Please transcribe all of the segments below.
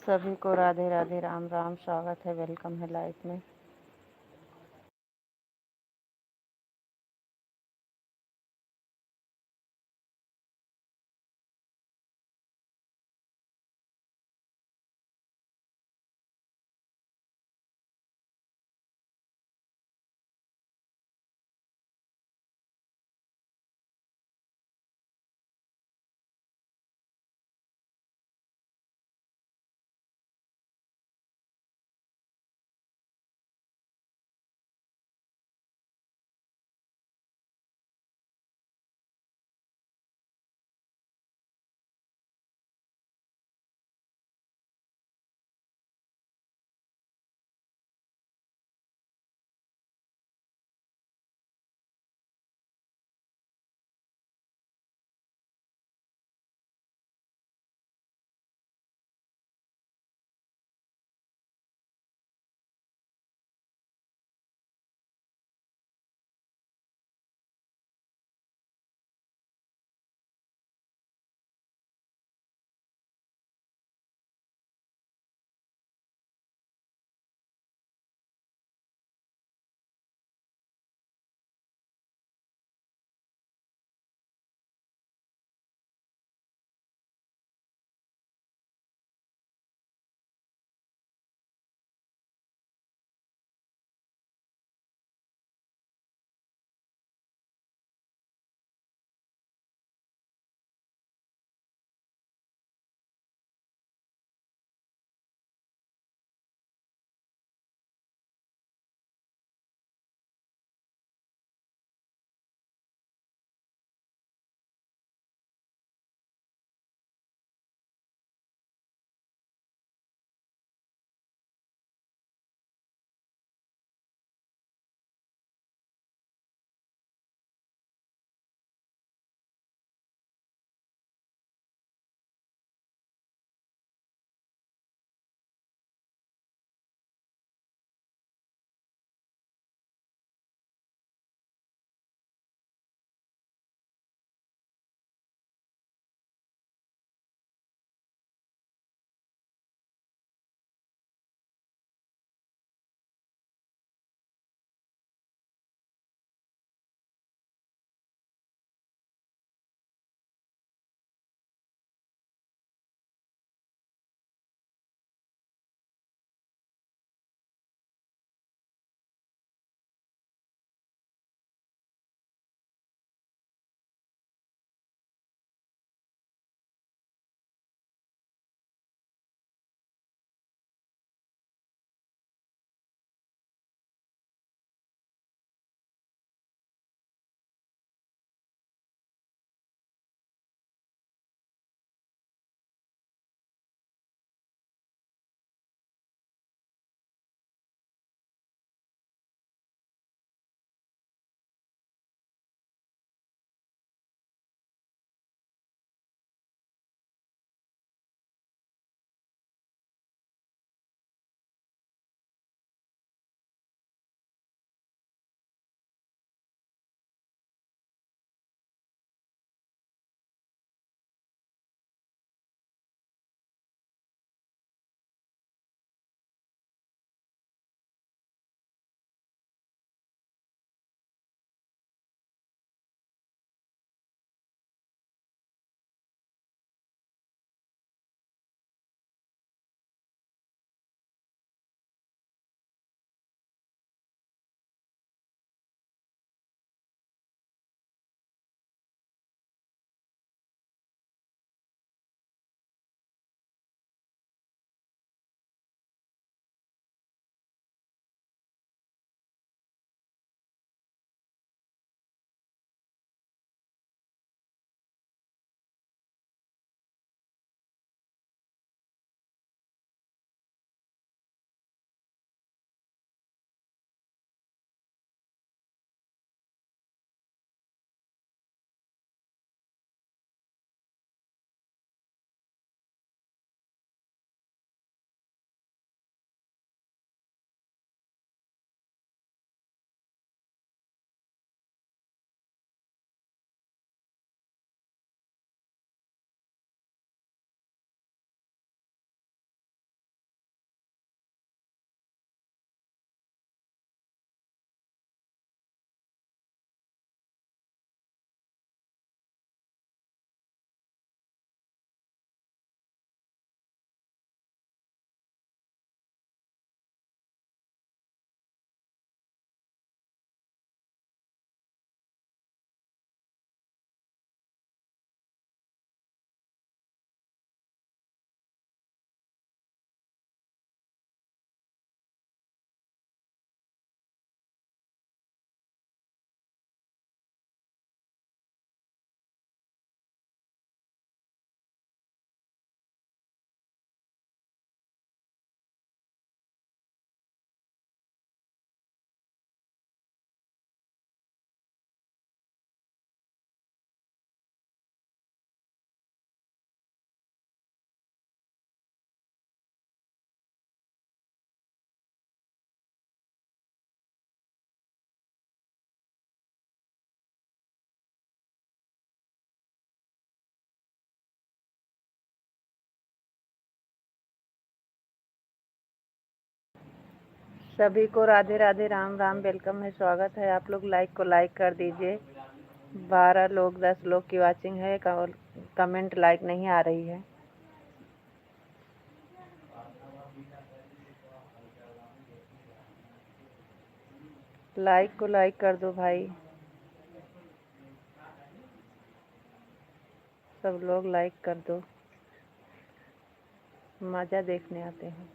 सभी को राधे राधे, राम राम, स्वागत है, वेलकम है लाइफ में। सभी को राधे राधे, राम राम, वेलकम है, स्वागत है। आप लोग लाइक को लाइक कर दीजिए। 12 लोग 10 लोग की वाचिंग है, कमेंट लाइक नहीं आ रही है। लाइक को लाइक कर दो भाई, सब लोग लाइक कर दो, मज़ा देखने आते हैं।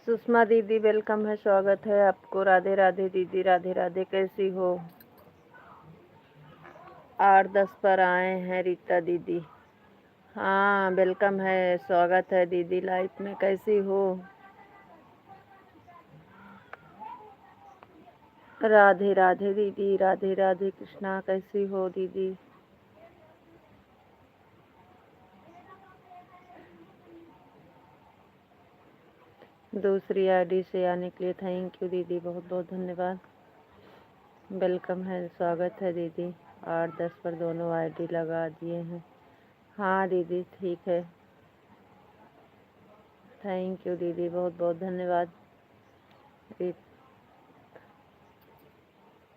सुषमा दीदी वेलकम है, स्वागत है आपको। राधे राधे दीदी, राधे राधे, कैसी हो? 8-10 पर आए हैं रीता दीदी। हाँ वेलकम है, स्वागत है दीदी लाइफ में, कैसी हो? राधे राधे दीदी, राधे राधे कृष्णा, कैसी हो दीदी? दूसरी आईडी से आने के लिए थैंक यू दीदी, बहुत बहुत धन्यवाद। वेलकम है, स्वागत है दीदी। 8-10 पर दोनों आईडी लगा दिए हैं। हाँ दीदी ठीक है, थैंक यू दीदी, बहुत बहुत धन्यवाद।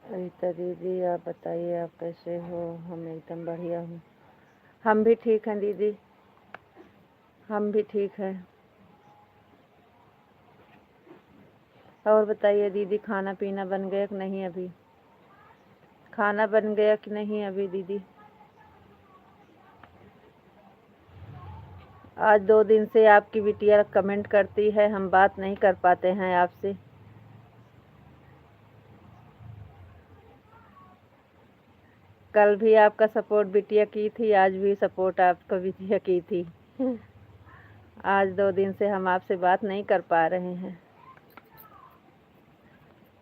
रीता दीदी आप बताइए, आप कैसे हो? हम एकदम बढ़िया हूँ। हम भी ठीक हैं दीदी, हम भी ठीक हैं। और बताइए दीदी, खाना पीना बन गया कि नहीं अभी? खाना बन गया कि नहीं अभी दीदी? आज 2 दिन से आपकी बिटिया कमेंट करती है, हम बात नहीं कर पाते हैं आपसे। कल भी आपका सपोर्ट बिटिया की थी, आज भी सपोर्ट आपका बिटिया की थी। आज 2 दिन से हम आपसे बात नहीं कर पा रहे हैं।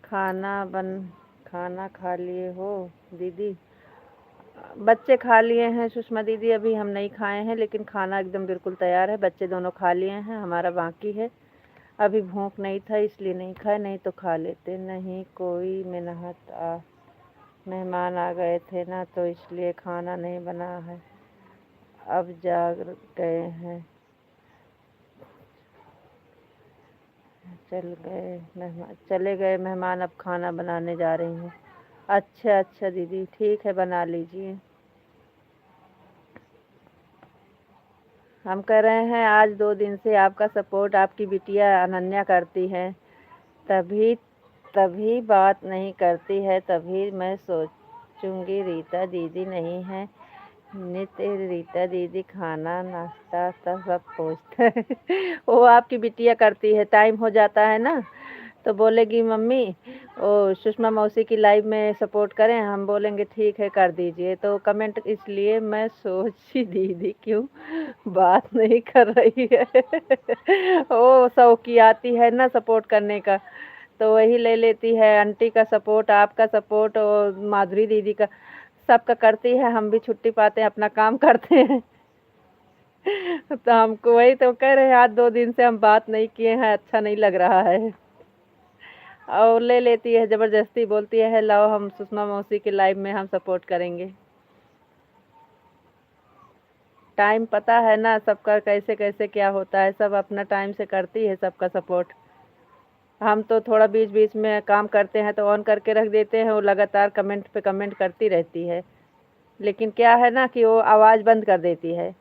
खाना खा लिए हो दीदी? बच्चे खा लिए हैं सुषमा दीदी, अभी हम नहीं खाए हैं, लेकिन खाना एकदम बिल्कुल तैयार है। बच्चे दोनों खा लिए हैं, हमारा बाकी है। अभी भूख नहीं था इसलिए नहीं खाए, नहीं तो खा लेते। नहीं कोई मेहमान आ गए थे ना, तो इसलिए खाना नहीं बना है। अब जाग गए हैं, चले गए मेहमान, अब खाना बनाने जा रही हूँ। अच्छा अच्छा दीदी ठीक है, बना लीजिए। हम कह रहे हैं आज 2 दिन से आपका सपोर्ट आपकी बिटिया अनन्या करती है, तभी तभी बात नहीं करती है। तभी मैं सोचूंगी रीता दीदी नहीं है, नित्य रीता दीदी खाना नाश्ता सब पूछते हैं। वो आपकी बिटिया करती है, टाइम हो जाता है ना तो बोलेगी मम्मी ओ सुषमा मौसी की लाइव में सपोर्ट करें, हम बोलेंगे ठीक है कर दीजिए, तो कमेंट, इसलिए मैं सोची दीदी क्यों बात नहीं कर रही है। ओ शौकी आती है ना सपोर्ट करने का, तो वही ले लेती है। आंटी का सपोर्ट, आपका सपोर्ट और माधुरी दीदी का, सबका करती है। हम भी छुट्टी पाते हैं, अपना काम करते हैं। तो हमको वही तो कह रहे हैं, आज 2 दिन से हम बात नहीं किए हैं, अच्छा नहीं लग रहा है। और ले लेती है ज़बरदस्ती, बोलती है लाओ हम सुषमा मौसी के लाइव में हम सपोर्ट करेंगे। टाइम पता है ना सबका कैसे कैसे क्या होता है, सब अपना टाइम से करती है सबका सपोर्ट। हम तो थोड़ा बीच बीच में काम करते हैं तो ऑन करके रख देते हैं, वो लगातार कमेंट पे कमेंट करती रहती है। लेकिन क्या है ना कि वो आवाज़ बंद कर देती है,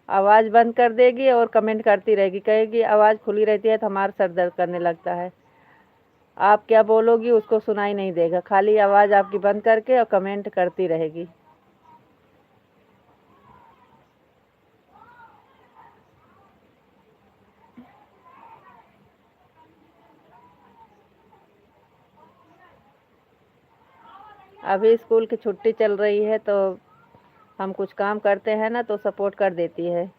आवाज़ बंद कर देगी और कमेंट करती रहेगी, कहेगी आवाज़ खुली रहती है तो हमारा सर दर्द करने लगता है। आप क्या बोलोगी उसको सुनाई नहीं देगा, खाली आवाज़ आपकी बंद करके और कमेंट करती रहेगी। अभी स्कूल की छुट्टी चल रही है तो हम कुछ काम करते हैं ना तो सपोर्ट कर देती है।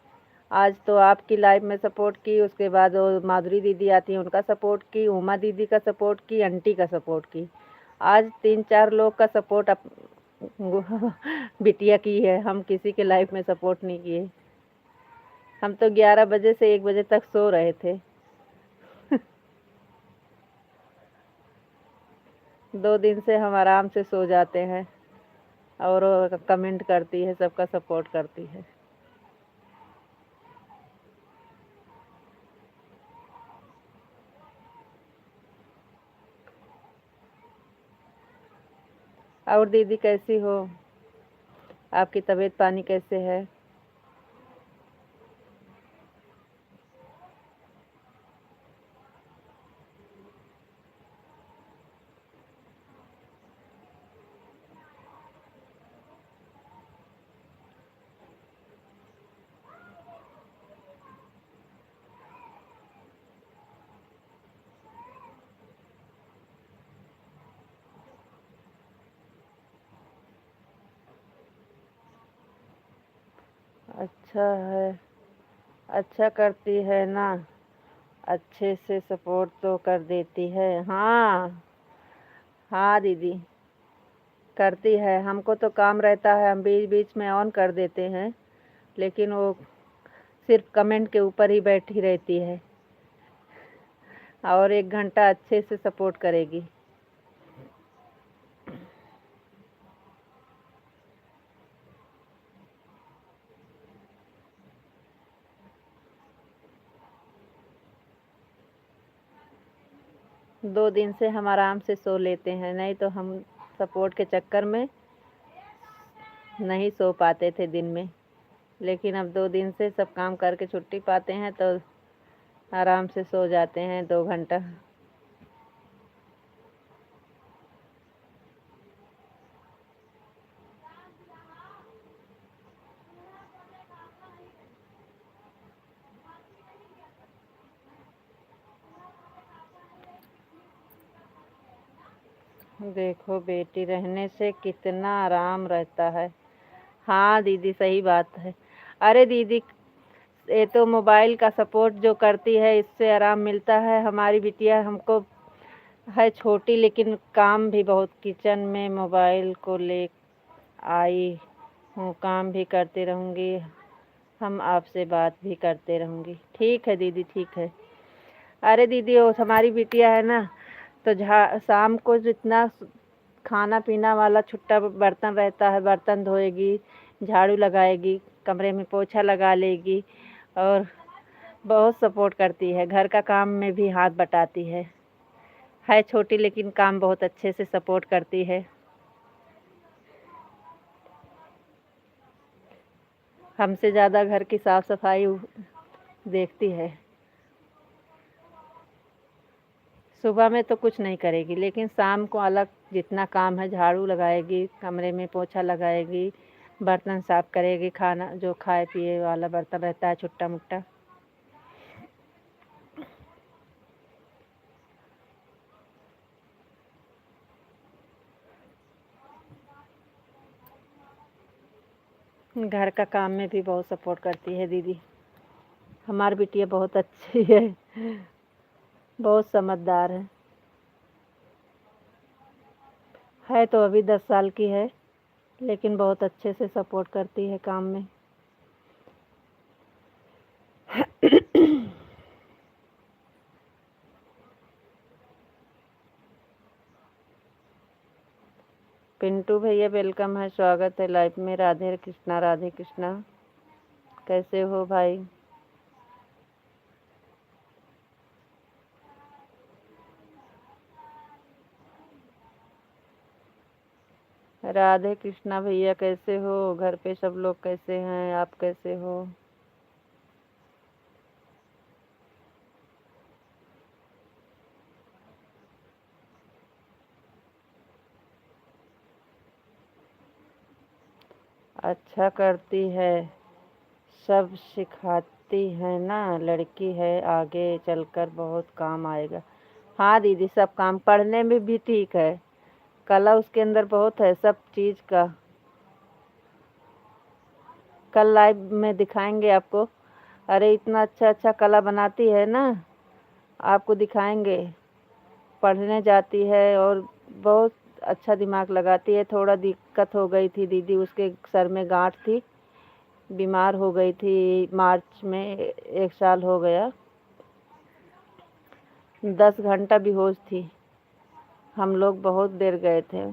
आज तो आपकी लाइव में सपोर्ट की, उसके बाद वो माधुरी दीदी आती हैं उनका सपोर्ट की, उमा दीदी का सपोर्ट की, आंटी का सपोर्ट की। आज 3-4 लोग का सपोर्ट बिटिया की है, हम किसी के लाइव में सपोर्ट नहीं किए। हम तो 11 बजे से 1 बजे तक सो रहे थे। 2 दिन से हम आराम से सो जाते हैं और वो कमेंट करती है, सबका सपोर्ट करती है। और दीदी कैसी हो? आपकी तबीयत पानी कैसे है? अच्छा है, अच्छा करती है ना, अच्छे से सपोर्ट तो कर देती है। हाँ हाँ दीदी करती है, हमको तो काम रहता है, हम बीच बीच में ऑन कर देते हैं, लेकिन वो सिर्फ कमेंट के ऊपर ही बैठी रहती है, और 1 घंटा अच्छे से सपोर्ट करेगी। दो दिन से हम आराम से सो लेते हैं, नहीं तो हम सपोर्ट के चक्कर में नहीं सो पाते थे दिन में, लेकिन अब 2 दिन से सब काम करके छुट्टी पाते हैं तो आराम से सो जाते हैं 2 घंटा। देखो बेटी रहने से कितना आराम रहता है। हाँ दीदी सही बात है। अरे दीदी ये तो मोबाइल का सपोर्ट जो करती है इससे आराम मिलता है। हमारी बिटिया हमको है छोटी, लेकिन काम भी बहुत, किचन में मोबाइल को ले आई हूँ, काम भी करती रहूँगी, हम आपसे बात भी करते रहूँगी। ठीक है दीदी ठीक है। अरे दीदी वो हमारी बिटिया है ना, तो शाम को जितना खाना पीना वाला छुट्टा बर्तन रहता है, बर्तन धोएगी, झाड़ू लगाएगी, कमरे में पोछा लगा लेगी, और बहुत सपोर्ट करती है, घर का काम में भी हाथ बटाती है छोटी, लेकिन काम बहुत अच्छे से सपोर्ट करती है। हमसे ज़्यादा घर की साफ सफाई देखती है। सुबह में तो कुछ नहीं करेगी, लेकिन शाम को अलग जितना काम है, झाड़ू लगाएगी, कमरे में पोछा लगाएगी, बर्तन साफ करेगी, खाना जो खाए पिए वाला बर्तन रहता है छुट्टा मुट्टा। घर का काम में भी बहुत सपोर्ट करती है दीदी। हमारी बिटिया बहुत अच्छी है, बहुत समझदार है तो अभी 10 साल की है, लेकिन बहुत अच्छे से सपोर्ट करती है काम में। पिंटू भैया वेलकम है, स्वागत है लाइव में। राधे कृष्णा राधे कृष्णा, कैसे हो भाई? राधे कृष्णा भैया कैसे हो? घर पे सब लोग कैसे हैं? आप कैसे हो? अच्छा करती है, सब सिखाती है ना, लड़की है, आगे चलकर बहुत काम आएगा। हाँ दीदी सब काम, पढ़ने में भी ठीक है, कला उसके अंदर बहुत है सब चीज़ का। कल लाइव में दिखाएंगे आपको। अरे इतना अच्छा अच्छा कला बनाती है ना, आपको दिखाएंगे। पढ़ने जाती है और बहुत अच्छा दिमाग लगाती है। थोड़ा दिक्कत हो गई थी दीदी, उसके सर में गांठ थी, बीमार हो गई थी मार्च में, 1 साल हो गया। 10 घंटा बेहोश थी, हम लोग बहुत देर गए थे,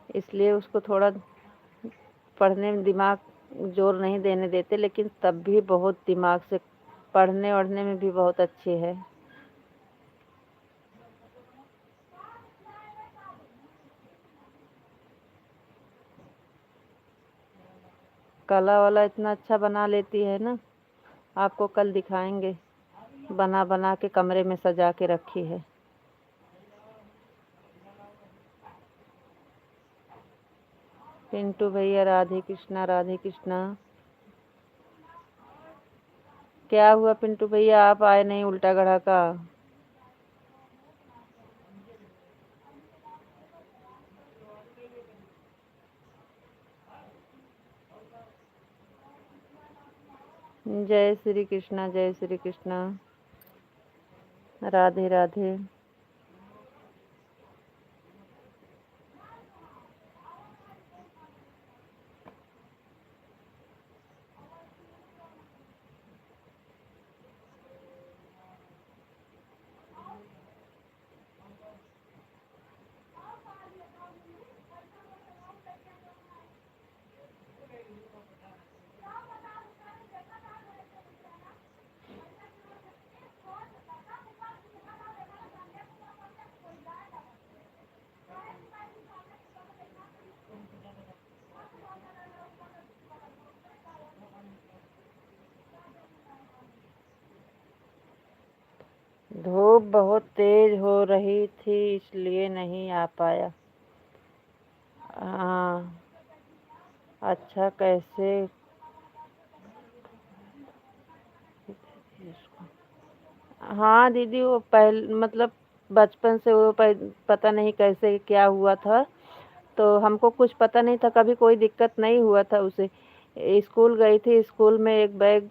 इसलिए उसको थोड़ा पढ़ने में दिमाग जोर नहीं देने देते, लेकिन तब भी बहुत दिमाग से पढ़ने वढ़ने में भी बहुत अच्छी है। कला वाला इतना अच्छा बना लेती है ना, आपको कल दिखाएंगे। बना बना के कमरे में सजा के रखी है। पिंटू भैया राधे कृष्णा राधे कृष्णा। क्या हुआ पिंटू भैया, आप आए नहीं उल्टा गढ़ा का? जय श्री कृष्णा, जय श्री कृष्णा। राधे राधे। धूप बहुत तेज हो रही थी इसलिए नहीं आ पाया। हाँ। अच्छा कैसे? हाँ दीदी, वो मतलब बचपन से वो पता नहीं कैसे क्या हुआ था, तो हमको कुछ पता नहीं था, कभी कोई दिक्कत नहीं हुआ था उसे। स्कूल गई थी, स्कूल में एक बैग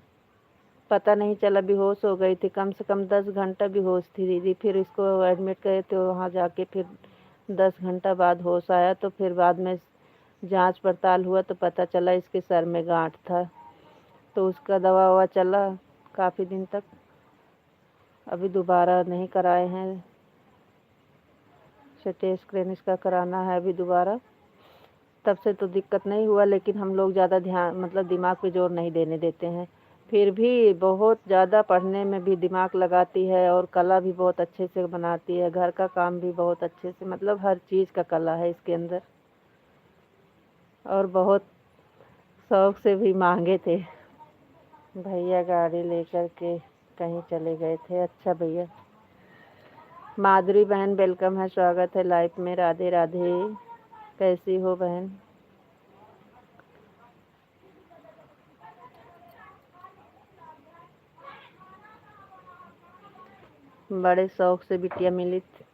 पता नहीं चला, बेहोश हो गई थी, कम से कम 10 घंटा बेहोश थी दीदी। फिर इसको एडमिट करे तो वहाँ जाके फिर 10 घंटा बाद होश आया, तो फिर बाद में जांच पड़ताल हुआ तो पता चला इसके सर में गांठ था, तो उसका दवा ववा चला काफ़ी दिन तक। अभी दोबारा नहीं कराए हैं, सिटी स्कैन इसका कराना है अभी दोबारा। तब से तो दिक्कत नहीं हुआ, लेकिन हम लोग ज़्यादा ध्यान मतलब दिमाग पे जोर नहीं देने देते हैं। फिर भी बहुत ज़्यादा पढ़ने में भी दिमाग लगाती है, और कला भी बहुत अच्छे से बनाती है, घर का काम भी बहुत अच्छे से, मतलब हर चीज़ का कला है इसके अंदर। और बहुत शौक से भी मांगे थे। भैया गाड़ी लेकर के कहीं चले गए थे। अच्छा भैया। माधुरी बहन वेलकम है, स्वागत है लाइफ में। राधे राधे। कैसी हो बहन? बड़े शौक से बिटिया मिली थी।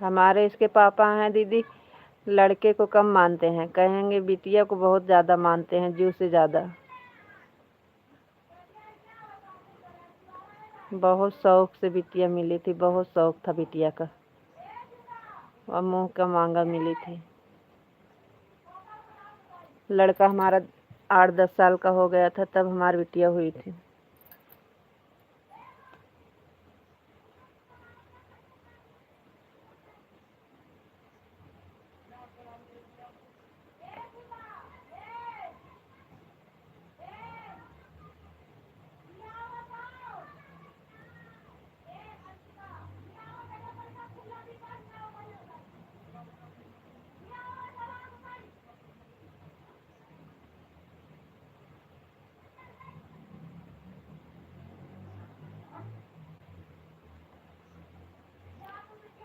हमारे इसके पापा हैं दीदी, लड़के को कम मानते हैं, कहेंगे बिटिया को बहुत ज़्यादा मानते हैं, जीव से ज़्यादा। बहुत शौक से बिटिया मिली थी, बहुत शौक था बिटिया का, और मुँह का मांगा मिली थी। लड़का हमारा 8-10 साल का हो गया था तब हमारी बिटिया हुई थी।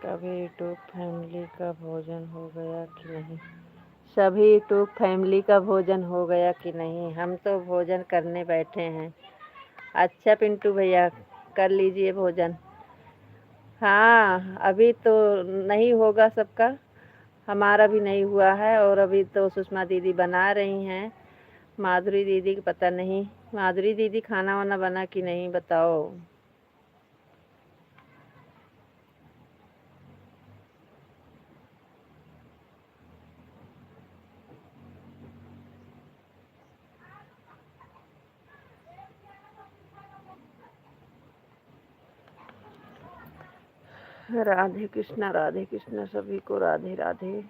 कभी यूट्यूब फैमिली का भोजन हो गया कि नहीं? सभी यूट्यूब फैमिली का भोजन हो गया कि नहीं? हम तो भोजन करने बैठे हैं। अच्छा पिंटू भैया, कर लीजिए भोजन। हाँ, अभी तो नहीं होगा सबका, हमारा भी नहीं हुआ है, और अभी तो सुषमा दीदी बना रही हैं। माधुरी दीदी का पता नहीं। माधुरी दीदी खाना वाना बना कि नहीं बताओ? राधे कृष्णा सभी को राधे राधे।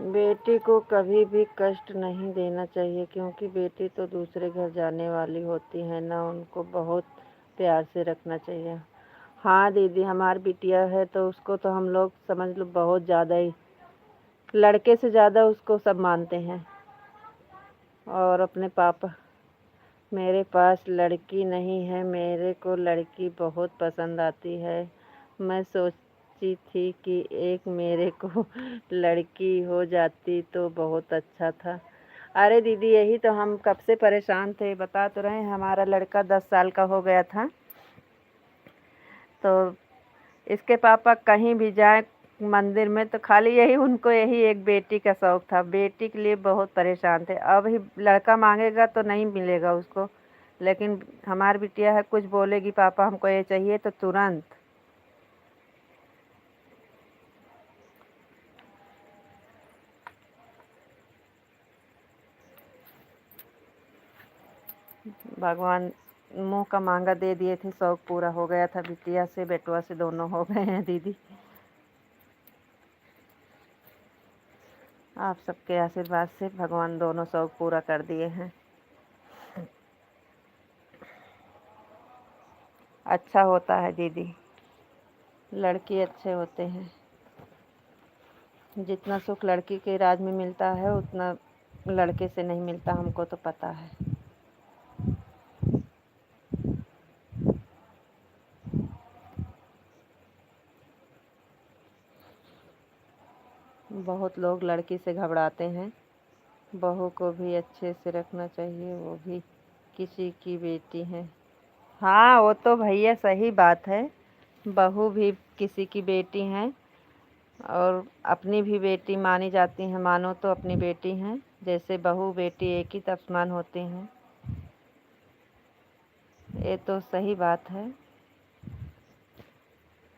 बेटी को कभी भी कष्ट नहीं देना चाहिए, क्योंकि बेटी तो दूसरे घर जाने वाली होती है ना, उनको बहुत प्यार से रखना चाहिए। हाँ दीदी, हमारी बिटिया है तो उसको तो हम लोग समझ लो बहुत ज़्यादा ही, लड़के से ज़्यादा उसको सब मानते हैं। और अपने पापा, मेरे पास लड़की नहीं है, मेरे को लड़की बहुत पसंद आती है। मैं सोची थी कि एक मेरे को लड़की हो जाती तो बहुत अच्छा था। अरे दीदी, यही तो हम कब से परेशान थे, बता तो रहे हैं, हमारा लड़का 10 साल का हो गया था। तो इसके पापा कहीं भी जाए मंदिर में तो खाली यही, उनको यही एक बेटी का शौक था, बेटी के लिए बहुत परेशान थे। अब ही लड़का मांगेगा तो नहीं मिलेगा उसको, लेकिन हमारी बिटिया है, कुछ बोलेगी पापा हमको ये चाहिए तो तुरंत। भगवान मुंह का मांगा दे दिए थे, शौक पूरा हो गया था, बिटिया से बेटुआ से दोनों हो गए हैं दीदी। आप सबके आशीर्वाद से भगवान दोनों शौक पूरा कर दिए हैं। अच्छा होता है दीदी, लड़के अच्छे होते हैं। जितना सुख लड़की के राज में मिलता है उतना लड़के से नहीं मिलता, हमको तो पता है। बहुत लोग लड़की से घबराते हैं। बहू को भी अच्छे से रखना चाहिए, वो भी किसी की बेटी है। हाँ, वो तो भैया सही बात है, बहू भी किसी की बेटी हैं और अपनी भी बेटी मानी जाती हैं, मानो तो अपनी बेटी हैं। जैसे बहू बेटी एक ही तस्मान होती हैं, ये तो सही बात है।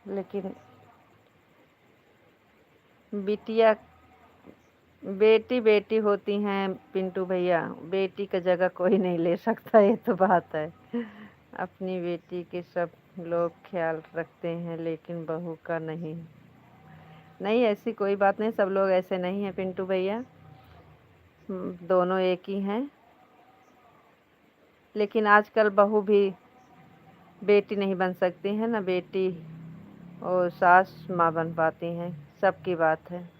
लेकिन बिटिया, बेटी बेटी होती हैं पिंटू भैया, बेटी का जगह कोई नहीं ले सकता, ये तो बात है। अपनी बेटी के सब लोग ख्याल रखते हैं लेकिन बहू का नहीं। नहीं, ऐसी कोई बात नहीं, सब लोग ऐसे नहीं हैं पिंटू भैया, दोनों एक ही हैं। लेकिन आजकल बहू भी बेटी नहीं बन सकती है ना, बेटी और सास माँ बन पाती हैं, सबकी बात है।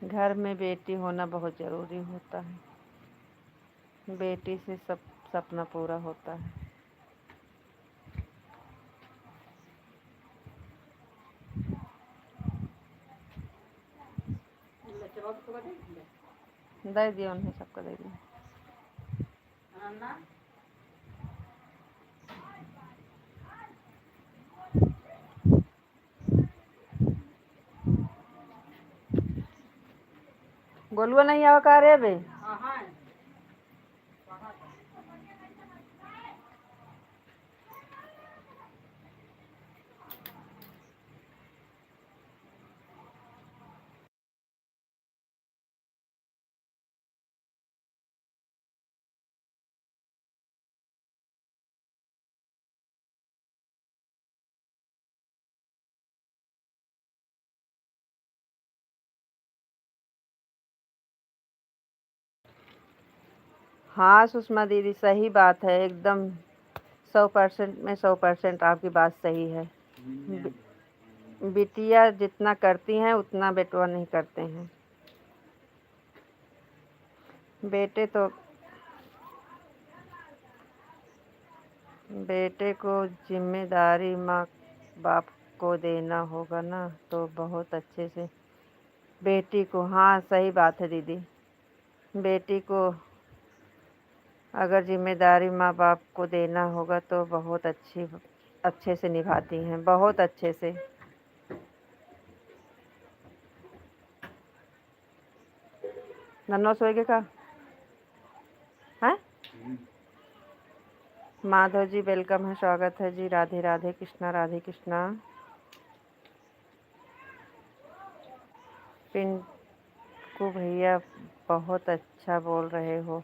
घर में बेटी होना बहुत ज़रूरी होता है, बेटी से सब सपना पूरा होता है। दे दिया उन्हें, सबको दे दिया। गोलुआ नहीं आवा का रे बे? हाँ सुषमा दीदी, सही बात है एकदम, 100% में 100% आपकी बात सही है। बिटिया जितना करती हैं उतना बेटवा नहीं करते हैं। बेटे तो, बेटे को जिम्मेदारी माँ बाप को देना होगा ना, तो बहुत अच्छे से बेटी को, हाँ सही बात है दीदी, बेटी को अगर जिम्मेदारी माँ बाप को देना होगा तो बहुत अच्छे से निभाती हैं, बहुत अच्छे से। नन्नो सोएगे का है? माधव जी वेलकम है, स्वागत है जी, राधे राधे कृष्णा, राधे कृष्णा। पिंकू भैया बहुत अच्छा बोल रहे हो।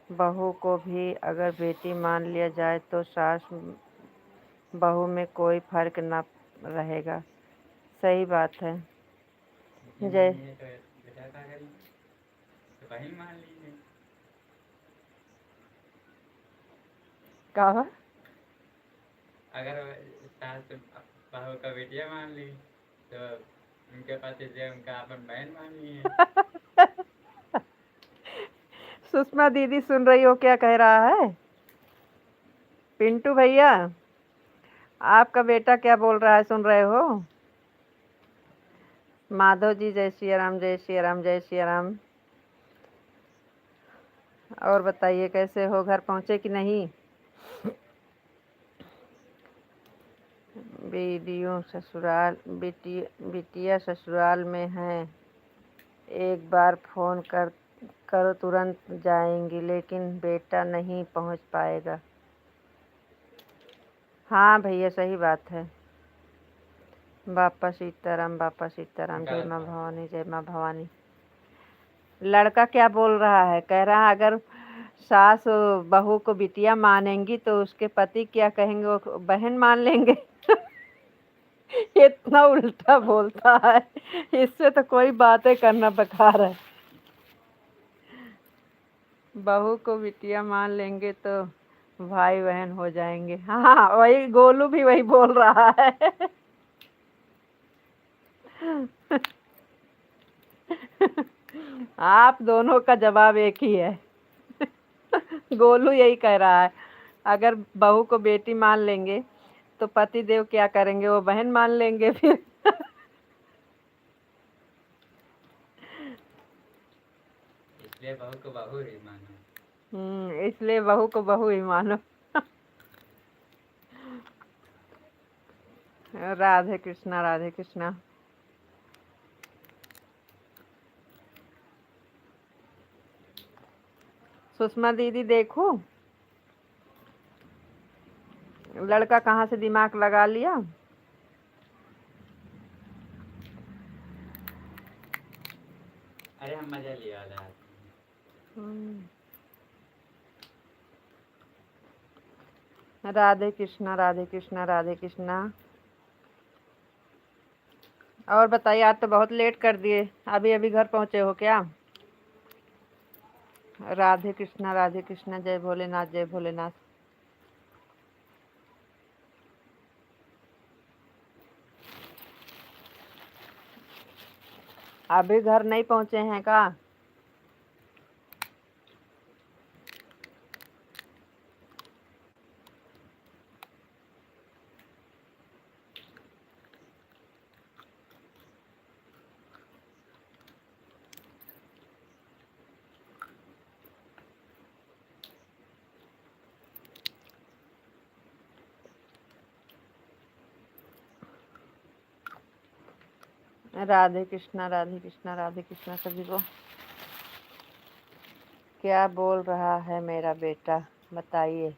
बहू को भी अगर बेटी मान लिया जाए तो सास बहू में कोई फर्क ना रहेगा। सही बात है। जय कहा अगर सास बहू का बेटिया मान ली तो उनके पति से उनका अपन बहन मान लिए। सुषमा दीदी सुन रही हो क्या कह रहा है? पिंटू भैया आपका बेटा क्या बोल रहा है, सुन रहे हो? माधव जी जय श्री राम, जय श्री राम, जय श्री राम। और बताइए कैसे हो, घर पहुँचे कि नहीं? वीडियो ससुराल बिटिया ससुराल में है। एक बार फ़ोन करो तुरंत जाएंगी, लेकिन बेटा नहीं पहुंच पाएगा। हाँ भैया सही बात है। बापा सीताराम, बापा सीताराम, जय माँ भवानी, जय माँ भवानी। लड़का क्या बोल रहा है? कह रहा है अगर सास बहू को बिटिया मानेंगी तो उसके पति क्या कहेंगे, वो बहन मान लेंगे। इतना उल्टा बोलता है, इससे तो कोई बातें करना बेकार है। बहू को बिटिया मान लेंगे तो भाई बहन हो जाएंगे। हाँ वही गोलू भी वही बोल रहा है। आप दोनों का जवाब एक ही है। गोलू यही कह रहा है अगर बहू को बेटी मान लेंगे तो पति देव क्या करेंगे, वो बहन मान लेंगे फिर। इसलिए बहू को बहू ही मानो। इसलिए बहू को बहू ही मानो। राधे कृष्णा, राधे कृष्णा। सुषमा दीदी देखो लड़का कहाँ से दिमाग लगा लिया। अरे हम मजा लिया था। राधे कृष्णा, राधे कृष्णा, राधे कृष्णा। और बताइए, आज तो बहुत लेट कर दिए, अभी अभी घर पहुँचे हो क्या? राधे कृष्णा, राधे कृष्णा, जय भोलेनाथ, जय भोलेनाथ। अभी घर नहीं पहुँचे हैं का? राधे कृष्णा, राधे कृष्णा, राधे कृष्णा सभी को। क्या बोल रहा है मेरा बेटा बताइए?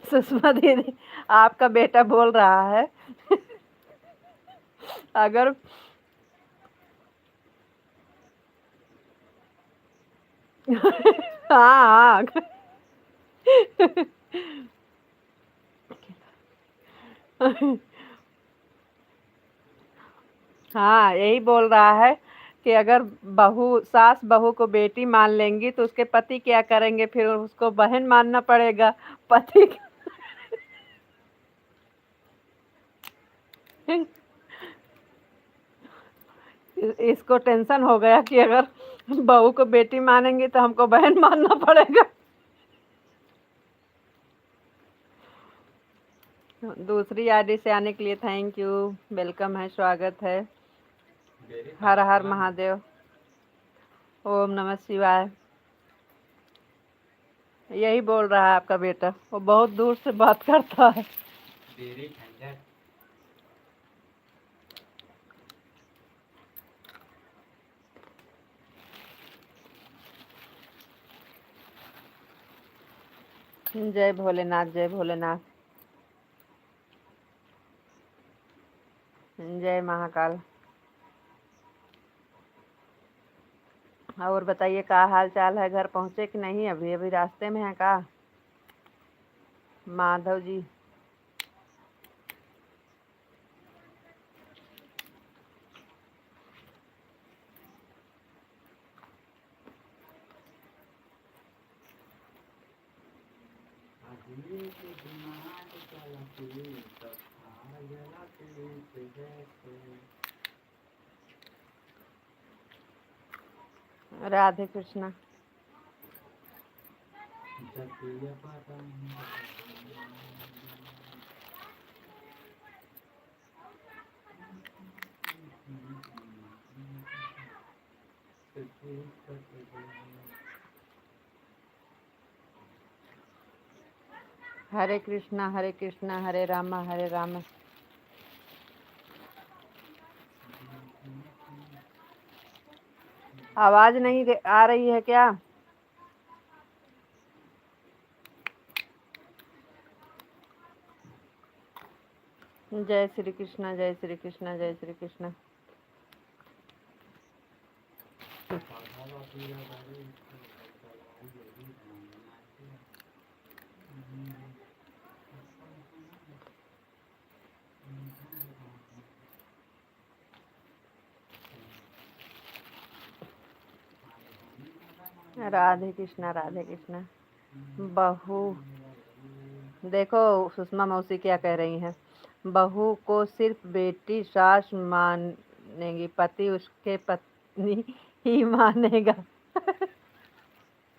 सुषमा दीदी आपका बेटा बोल रहा है अगर हाँ हाँ हाँ यही बोल रहा है कि अगर बहू सास बहू को बेटी मान लेंगी तो उसके पति क्या करेंगे, फिर उसको बहन मानना पड़ेगा पति। इसको टेंशन हो गया कि अगर बहू को बेटी मानेंगे तो हमको बहन मानना पड़ेगा। दूसरी आईडी से आने के लिए थैंक यू, वेलकम है, स्वागत है। हर हर महादेव, ओम नमः शिवाय। यही बोल रहा है आपका बेटा, वो बहुत दूर से बात करता है। जय भोलेनाथ, जय भोलेनाथ, जय महाकाल। और बताइए क्या हाल चाल है, घर पहुँचे कि नहीं? अभी अभी रास्ते में है का माधव जी? राधे कृष्णा। हरे कृष्णा हरे राम। आवाज नहीं आ रही है क्या? जय श्री कृष्णा जय श्री कृष्णा जय श्री कृष्णा। राधे कृष्णा। बहू देखो सुषमा मौसी क्या कह रही हैं, बहू को सिर्फ बेटी सास मानेगी, पति उसके पत्नी ही मानेगा।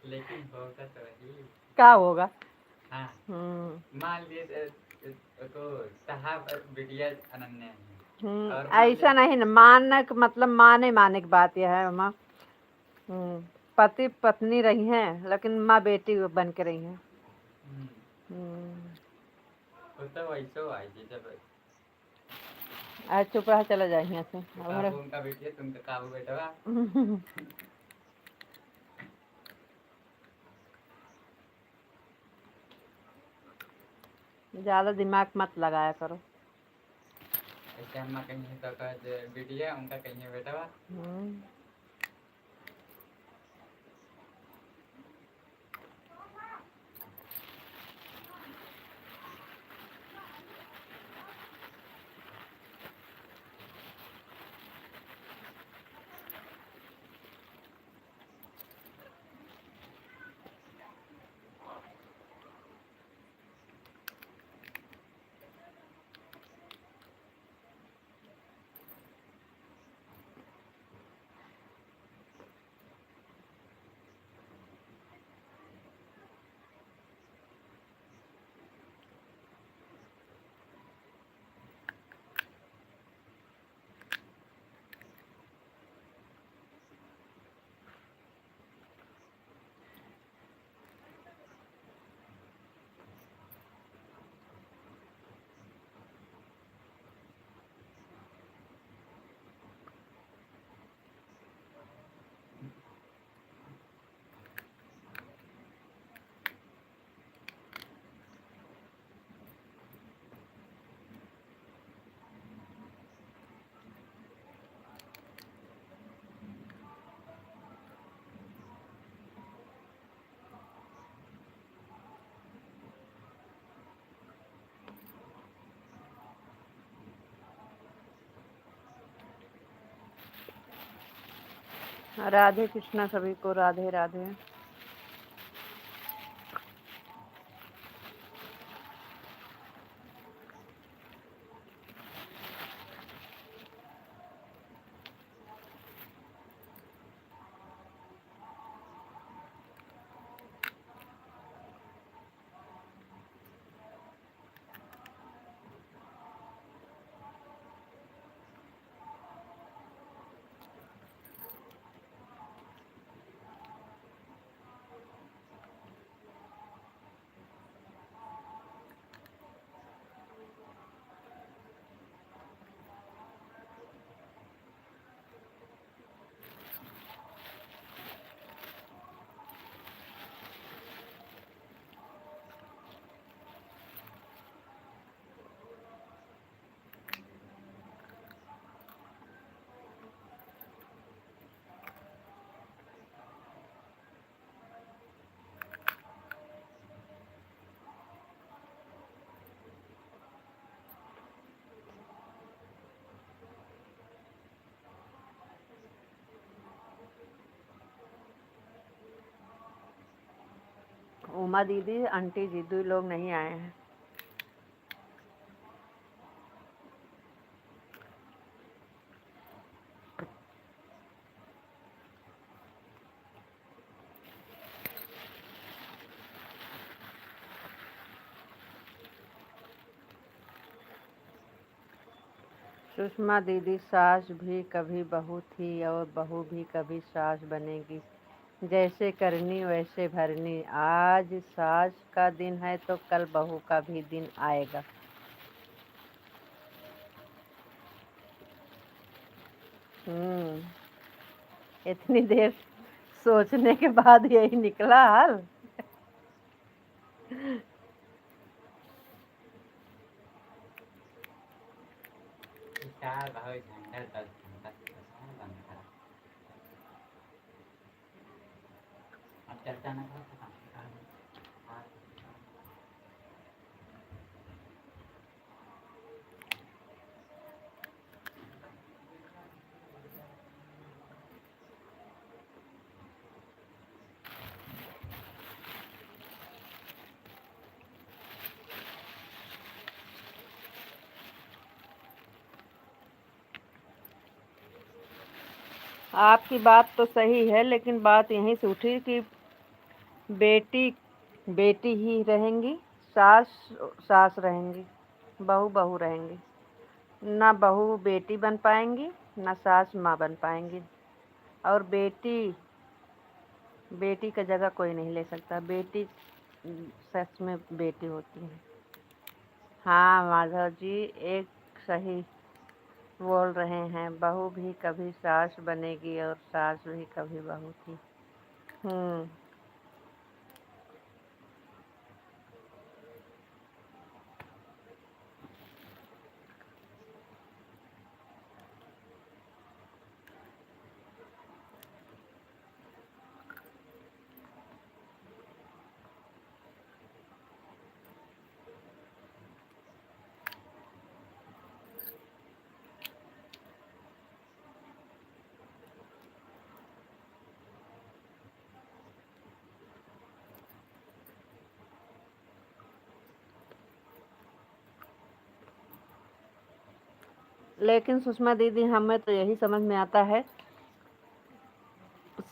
लेकिन होगा तो वही। क्या होगा? हाँ, मान लिए तो साहब बिटिया अनन्या है और मान ऐसा लिए नहीं न, मानक मतलब माने की बात यह है माँ। पति पत्नी रही हैं लेकिन माँ बेटी बन के रही हैं। वो तो वैसो आई थी जब आज चुप रहा, चला जाए यहाँ से। काबू उनका बेटी है, तुमका काबू बेटवा। ज्यादा दिमाग मत लगाया करो। ऐसे अम्मा कहीं तो बेटिया उनका कहीं बेटवा। राधे कृष्णा सभी को, राधे राधे। अम्मा दीदी आंटी जीजू लोग नहीं आए हैं। सुषमा दीदी, सास भी कभी बहू थी और बहू भी कभी सास बनेगी। जैसे करनी वैसे भरनी। आज सास का दिन है तो कल बहू का भी दिन आएगा। इतनी देर सोचने के बाद यही निकला हल। चार भाव झंडा 10 घंटा बंद करा। अब चर्चा न करो तो आपकी बात तो सही है, लेकिन बात यहीं से उठी कि बेटी बेटी ही रहेंगी, सास सास रहेंगी, बहू बहू रहेंगी। ना बहू बेटी बन पाएंगी, ना सास माँ बन पाएंगी। और बेटी का जगह कोई नहीं ले सकता। बेटी सच में बेटी होती है। हाँ माधव जी, एक सही बोल रहे हैं। बहू भी कभी सास बनेगी और सास भी कभी बहू थी। लेकिन सुषमा दीदी, हमें तो यही समझ में आता है,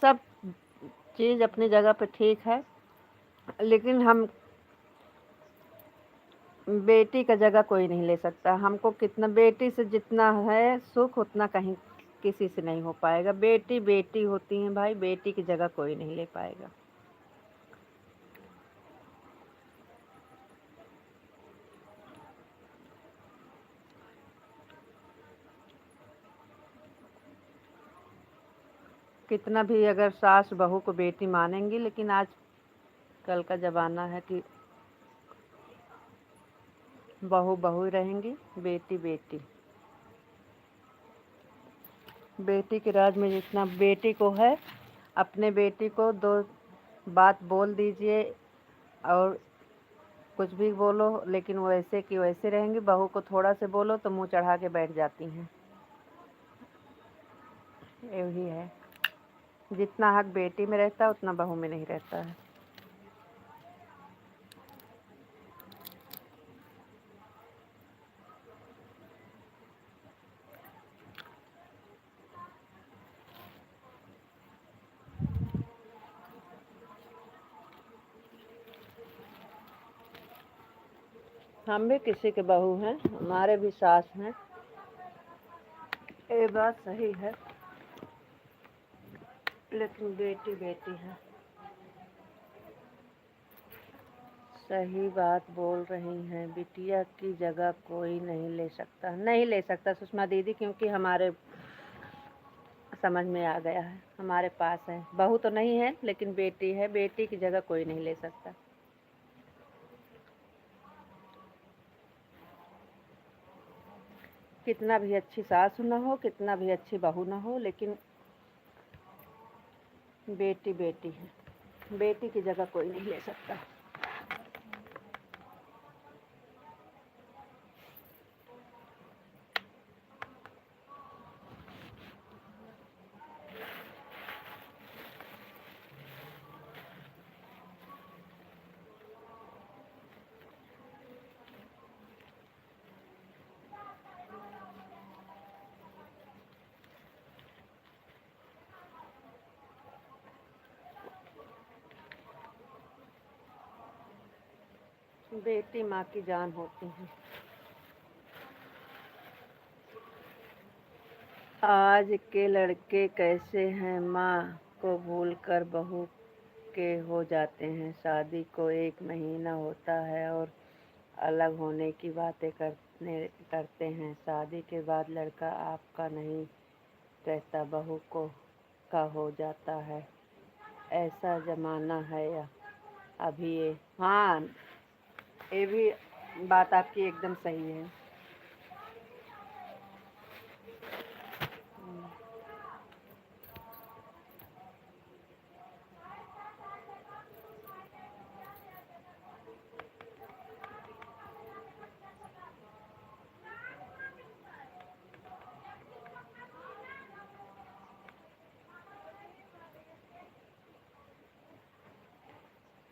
सब चीज़ अपनी जगह पे ठीक है, लेकिन हम बेटी का जगह कोई नहीं ले सकता। हमको कितना बेटी से जितना है सुख उतना कहीं किसी से नहीं हो पाएगा। बेटी बेटी होती है भाई, बेटी की जगह कोई नहीं ले पाएगा। कितना भी अगर सास बहू को बेटी मानेंगी, लेकिन आज कल का ज़माना है कि बहू बहू ही रहेंगी, बेटी बेटी। बेटी के राज में जितना बेटी को है, अपने बेटी को दो बात बोल दीजिए और कुछ भी बोलो, लेकिन वो ऐसे की वैसे रहेंगी। बहू को थोड़ा से बोलो तो मुंह चढ़ा के बैठ जाती हैं। यही है, जितना हक बेटी में रहता है उतना बहू में नहीं रहता है। हम भी किसी के बहू हैं, हमारे भी सास हैं, ये बात सही है, लेकिन बेटी बेटी है। सही बात बोल रही हैं। बिटिया की जगह कोई नहीं ले सकता सुषमा दीदी, क्योंकि हमारे समझ में आ गया है, हमारे पास है। बहू तो नहीं है, लेकिन बेटी है। बेटी की जगह कोई नहीं ले सकता। कितना भी अच्छी सास न हो, कितना भी अच्छी बहू न हो, लेकिन बेटी बेटी है। बेटी की जगह कोई नहीं ले सकता। बेटी माँ की जान होती है। आज के लड़के कैसे हैं, माँ को भूलकर बहू के हो जाते हैं। शादी को 1 महीना होता है और अलग होने की बातें करते हैं। शादी के बाद लड़का आपका नहीं रहता, बहू का हो जाता है। ऐसा जमाना है या अभी ये? हाँ, ये भी बात आपकी एकदम सही है।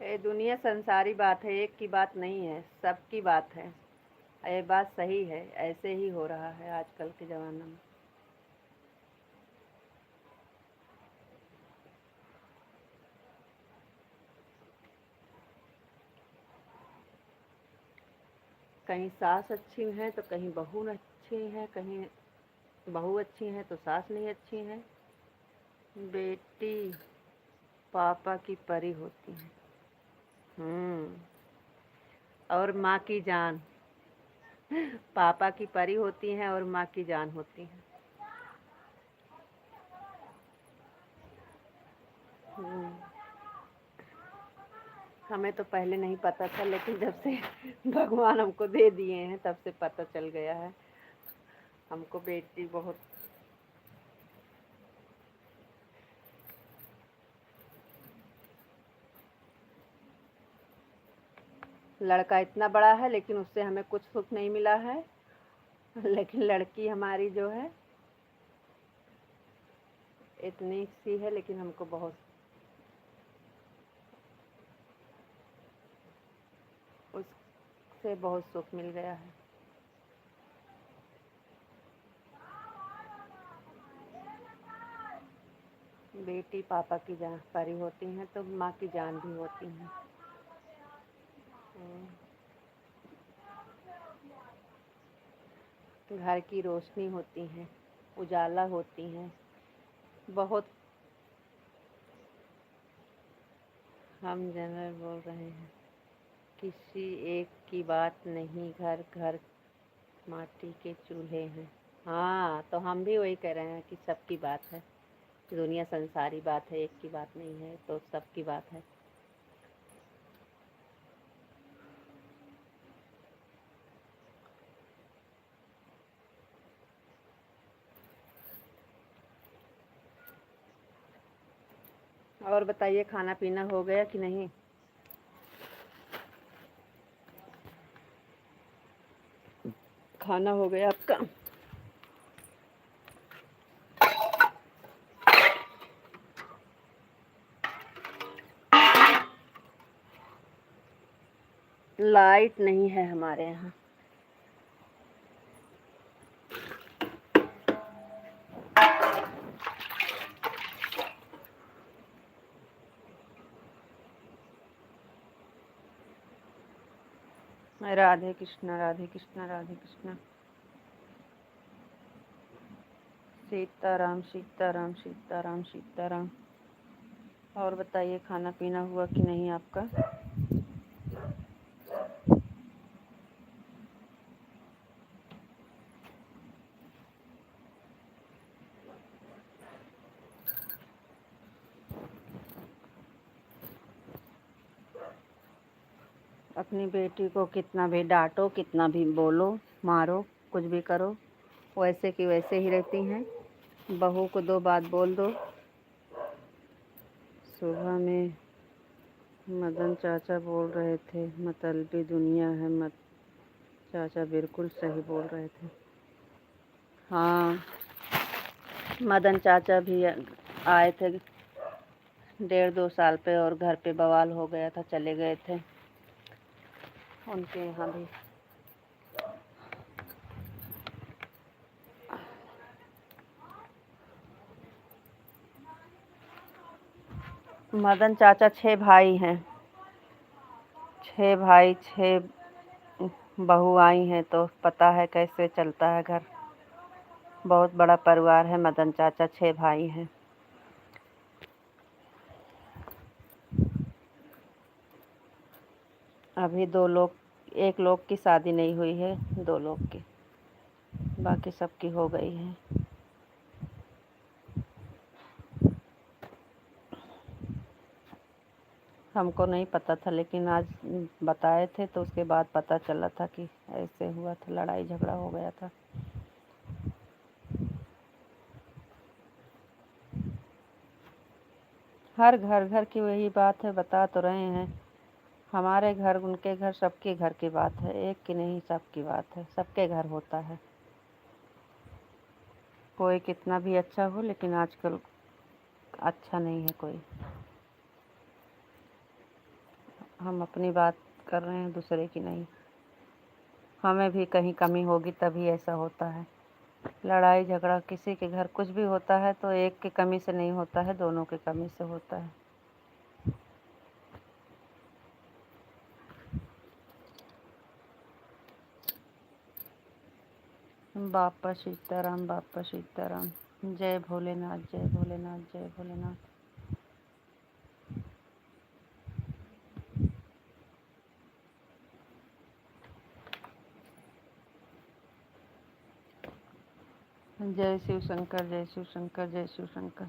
ये दुनिया संसारी बात है, एक की बात नहीं है, सबकी बात है। ये बात सही है, ऐसे ही हो रहा है आजकल के ज़माना में। कहीं सास अच्छी है तो कहीं बहू अच्छी है, कहीं बहू अच्छी है तो सास नहीं अच्छी है। बेटी पापा की परी होती है। और माँ की जान। पापा की परी होती हैं और माँ की जान होती है। हमें तो पहले नहीं पता था, लेकिन जब से भगवान हमको दे दिए हैं तब से पता चल गया है। हमको बेटी बहुत लड़का इतना बड़ा है लेकिन उससे हमें कुछ सुख नहीं मिला है। लेकिन लड़की हमारी जो है इतनी सी है, लेकिन हमको बहुत उससे बहुत सुख मिल गया है। बेटी पापा की जान परी होती हैं तो माँ की जान भी होती हैं। घर की रोशनी होती हैं, उजाला होती हैं। बहुत हम जनरल बोल रहे हैं, किसी एक की बात नहीं, घर घर माटी के चूल्हे हैं। हाँ, तो हम भी वही कह रहे हैं कि सबकी बात है। दुनिया संसारी बात है, एक की बात नहीं है, तो सबकी बात है। और बताइए, खाना पीना हो गया कि नहीं? खाना हो गया आपका? लाइट नहीं है हमारे यहाँ। राधे कृष्णा, राधे कृष्णा, राधे कृष्णा। सीताराम, सीताराम, सीताराम, सीताराम। और बताइए, खाना पीना हुआ कि नहीं आपका? अपनी बेटी को कितना भी डांटो, कितना भी बोलो, मारो, कुछ भी करो, वैसे की वैसे ही रहती हैं। बहू को 2 बात बोल दो। सुबह में मदन चाचा बोल रहे थे, मतलबी दुनिया है। चाचा बिल्कुल सही बोल रहे थे। हाँ, मदन चाचा भी आए थे 1.5-2 साल पे, और घर पे बवाल हो गया था, चले गए थे उनके यहाँ भी। मदन चाचा 6 भाई हैं। 6 भाई 6 बहू आई हैं, तो पता है कैसे चलता है घर। बहुत बड़ा परिवार है मदन चाचा, 6 भाई हैं। अभी 2 लोग, 1 लोग की शादी नहीं हुई है, 2 लोग की, बाकी सबकी हो गई है। हमको नहीं पता था, लेकिन आज बताए थे तो उसके बाद पता चला था कि ऐसे हुआ था, लड़ाई झगड़ा हो गया था। हर घर घर की वही बात है, बता तो रहे हैं। हमारे घर, उनके घर, सबके घर की बात है, एक की नहीं, सबकी बात है, सबके घर होता है। कोई कितना भी अच्छा हो, लेकिन आजकल अच्छा नहीं है कोई। हम अपनी बात कर रहे हैं, दूसरे की नहीं। हमें भी कहीं कमी होगी तभी ऐसा होता है। लड़ाई झगड़ा किसी के घर कुछ भी होता है तो एक की कमी से नहीं होता है, दोनों की कमी से होता है। बापा सीताराम, बापा सीताराम। जय भोलेनाथ, जय भोलेनाथ, जय भोलेनाथ। जय शिव शंकर, जय शिव शंकर, जय शिव शंकर।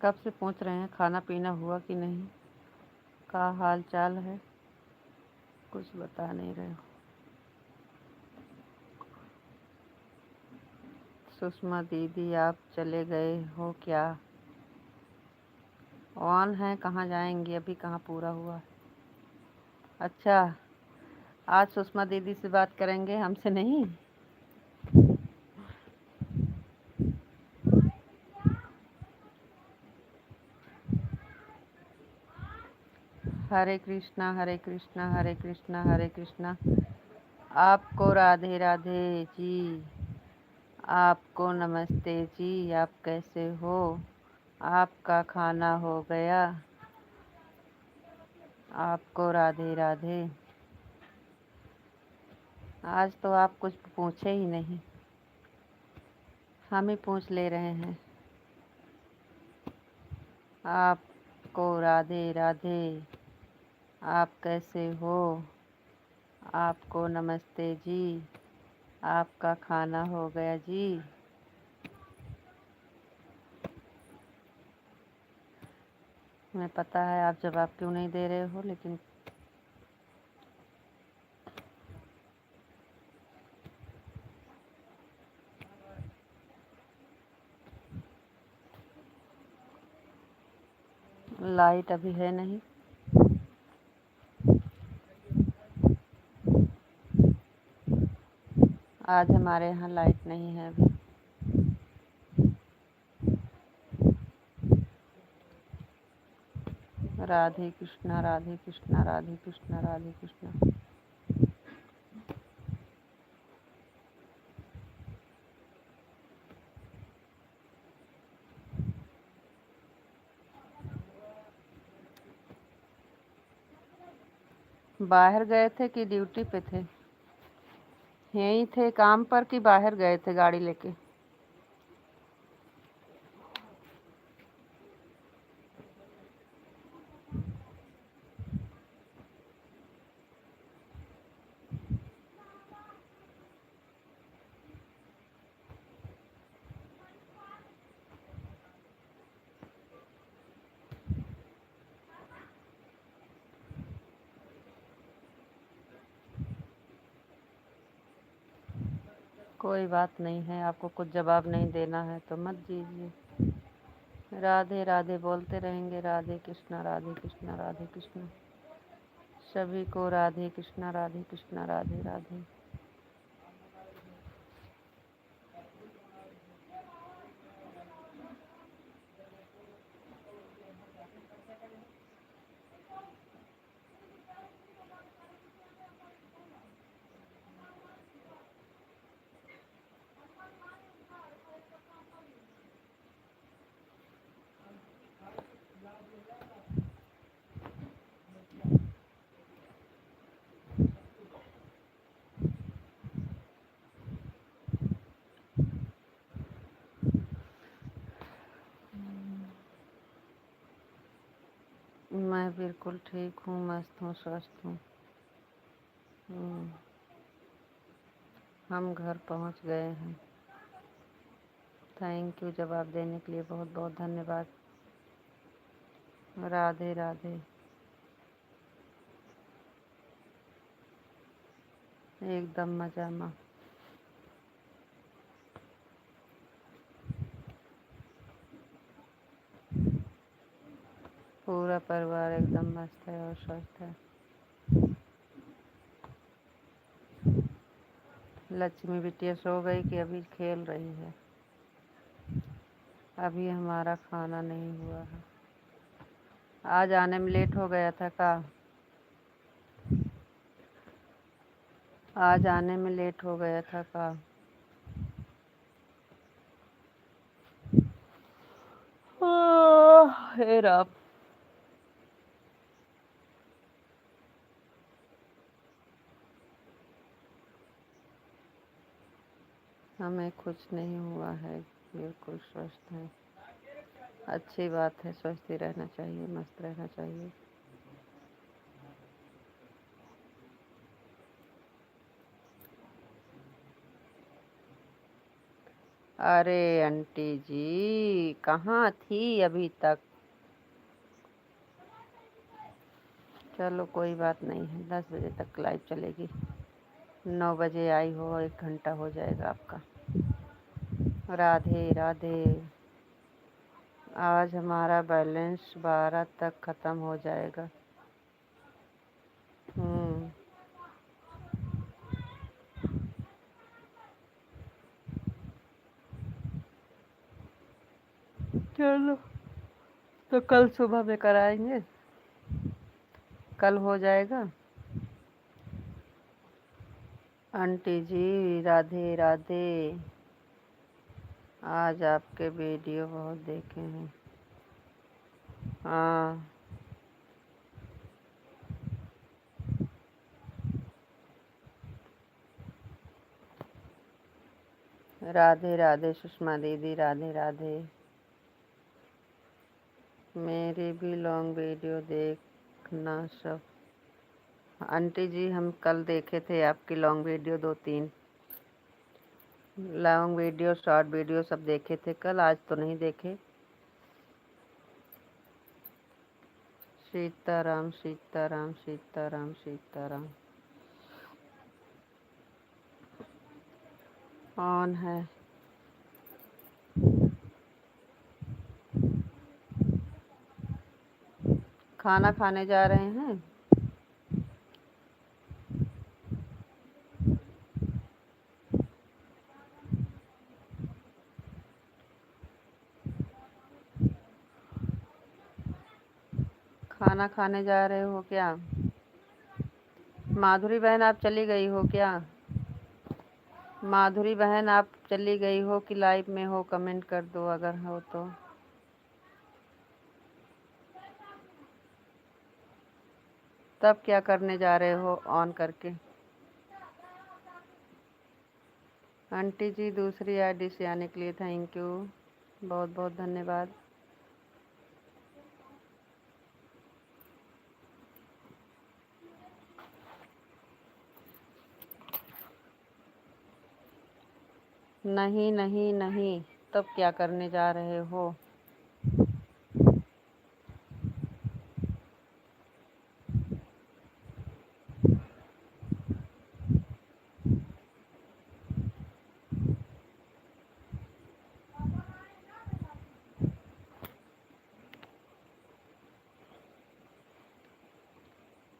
कब से पूछ रहे हैं खाना पीना हुआ कि नहीं, क्या हाल चाल है, कुछ बता नहीं रहे हो। सुषमा दीदी आप चले गए हो क्या? ऑन है, कहाँ जाएंगी, अभी कहाँ पूरा हुआ। अच्छा, आज सुषमा दीदी से बात करेंगे, हमसे नहीं। हरे कृष्णा, हरे कृष्णा, हरे कृष्णा, हरे कृष्णा। आपको राधे राधे जी, आपको नमस्ते जी, आप कैसे हो? आपका खाना हो गया? आपको राधे राधे। आज तो आप कुछ पूछे ही नहीं, हम ही पूछ ले रहे हैं। आपको राधे राधे, आप कैसे हो? आपको नमस्ते जी, आपका खाना हो गया जी। हमें पता है आप जवाब क्यों नहीं दे रहे हो, लेकिन लाइट अभी है नहीं। आज हमारे यहाँ लाइट नहीं है अभी। राधे कृष्णा, राधे कृष्णा, राधे कृष्णा, राधे कृष्णा। बाहर गए थे कि ड्यूटी पे थे? यहीं थे काम पर कि बाहर गए थे गाड़ी लेके? कोई बात नहीं है, आपको कुछ जवाब नहीं देना है तो मत दीजिए। राधे राधे बोलते रहेंगे, राधे कृष्णा, राधे कृष्णा, राधे कृष्णा। सभी को राधे कृष्णा, राधे कृष्णा, राधे राधे। मैं बिल्कुल ठीक हूँ, मस्त हूँ, स्वस्थ हूँ। हम घर पहुँच गए हैं। थैंक यू, जवाब देने के लिए बहुत बहुत धन्यवाद। राधे राधे। एकदम मजा में। पूरा परिवार एकदम मस्त है और स्वस्थ है। लक्ष्मी बिटिया सो गई कि अभी खेल रही है? अभी हमारा खाना नहीं हुआ है। आज आने में लेट हो गया था का? आज आने में लेट हो गया था का? हे राम। हमें कुछ नहीं हुआ है, बिल्कुल स्वस्थ है। अच्छी बात है, स्वस्थ ही रहना चाहिए, मस्त रहना चाहिए। अरे आंटी जी कहाँ थी अभी तक? चलो कोई बात नहीं है, 10 बजे तक लाइव चलेगी। 9 बजे आई हो, 1 घंटा हो जाएगा आपका। राधे राधे। आज हमारा बैलेंस 12 तक ख़त्म हो जाएगा। चलो तो कल सुबह में कराएंगे, कल हो जाएगा। आंटी जी राधे राधे। आज आपके वीडियो बहुत देखे हैं। हाँ। राधे राधे सुषमा दीदी, राधे राधे। मेरी भी लॉन्ग वीडियो देखना सब। आंटी जी हम कल देखे थे आपकी long video, 2-3 long video, short video सब देखे थे कल, आज तो नहीं देखे। सीताराम सीताराम सीताराम सीताराम। ऑन है। खाना खाने जा रहे हैं? खाना खाने जा रहे हो क्या? माधुरी बहन आप चली गई हो क्या? माधुरी बहन आप चली गई हो कि लाइव में हो? कमेंट कर दो अगर हो तो। तब क्या करने जा रहे हो ऑन करके? आंटी जी दूसरी आईडी से आने के लिए थैंक यू, बहुत बहुत धन्यवाद। नहीं नहीं नहीं, तब क्या करने जा रहे हो?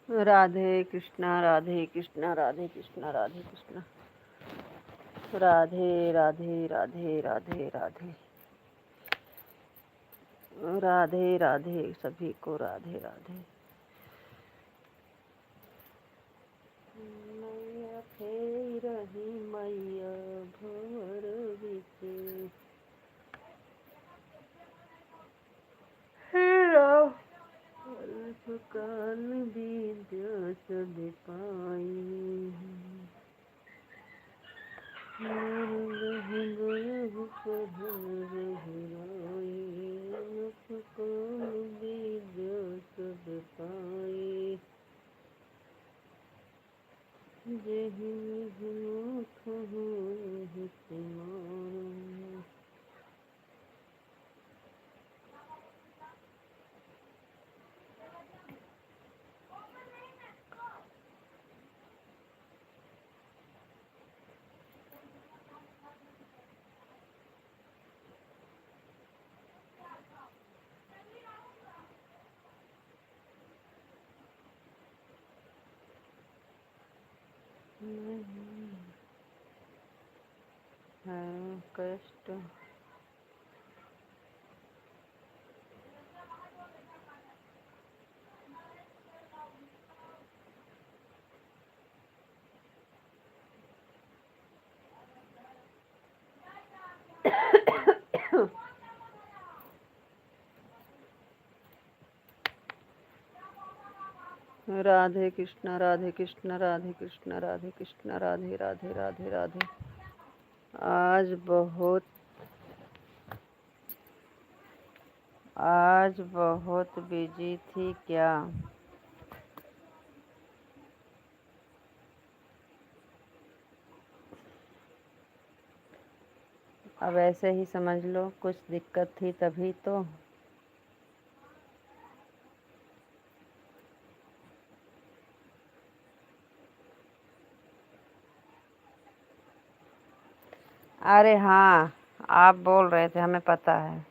राधे कृष्णा राधे कृष्णा राधे कृष्णा राधे कृष्णा। राधे राधे राधे राधे राधे राधे राधे सभी को राधे राधे। मैया फेर रही मैया भोर बिचे। हे राम। काल विद्या सब पाई। काल विद्या सब जेहि मुख होहि तुम्हारा। है कष्ट राधे कृष्ण राधे कृष्ण राधे कृष्ण राधे कृष्ण राधे राधे राधे राधे। आज बहुत बिजी थी क्या? अब ऐसे ही समझ लो, कुछ दिक्कत थी तभी तो। अरे हाँ, आप बोल रहे थे, हमें पता है,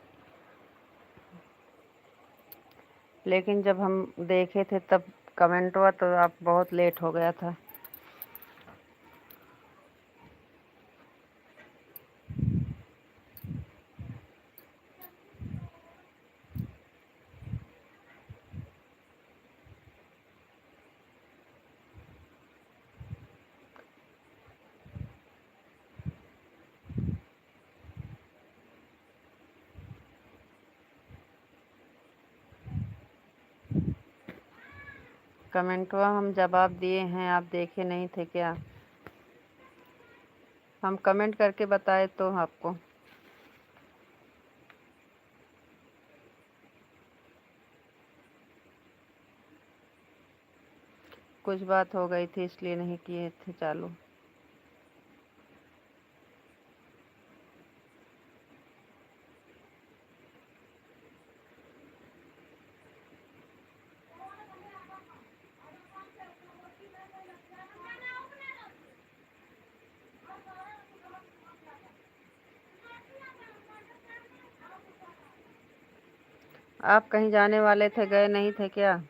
लेकिन जब हम देखे थे तब कमेंट हुआ तो आप बहुत लेट हो गया था। कमेंट हुआ हम जवाब दिए हैं, आप देखे नहीं थे क्या? हम कमेंट करके बताए तो आपको। कुछ बात हो गई थी इसलिए नहीं किए थे चालू। आप कहीं जाने वाले थे, गए नहीं थे क्या?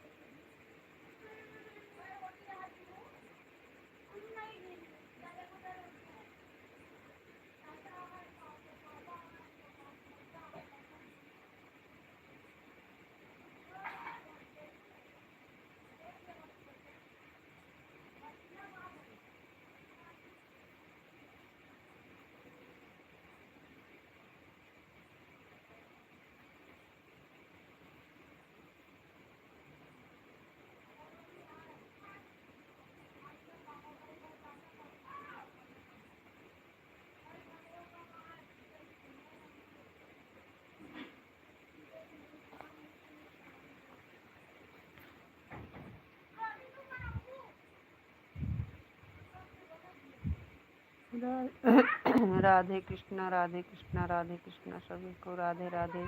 राधे कृष्णा राधे कृष्णा राधे कृष्णा, सभी को राधे राधे।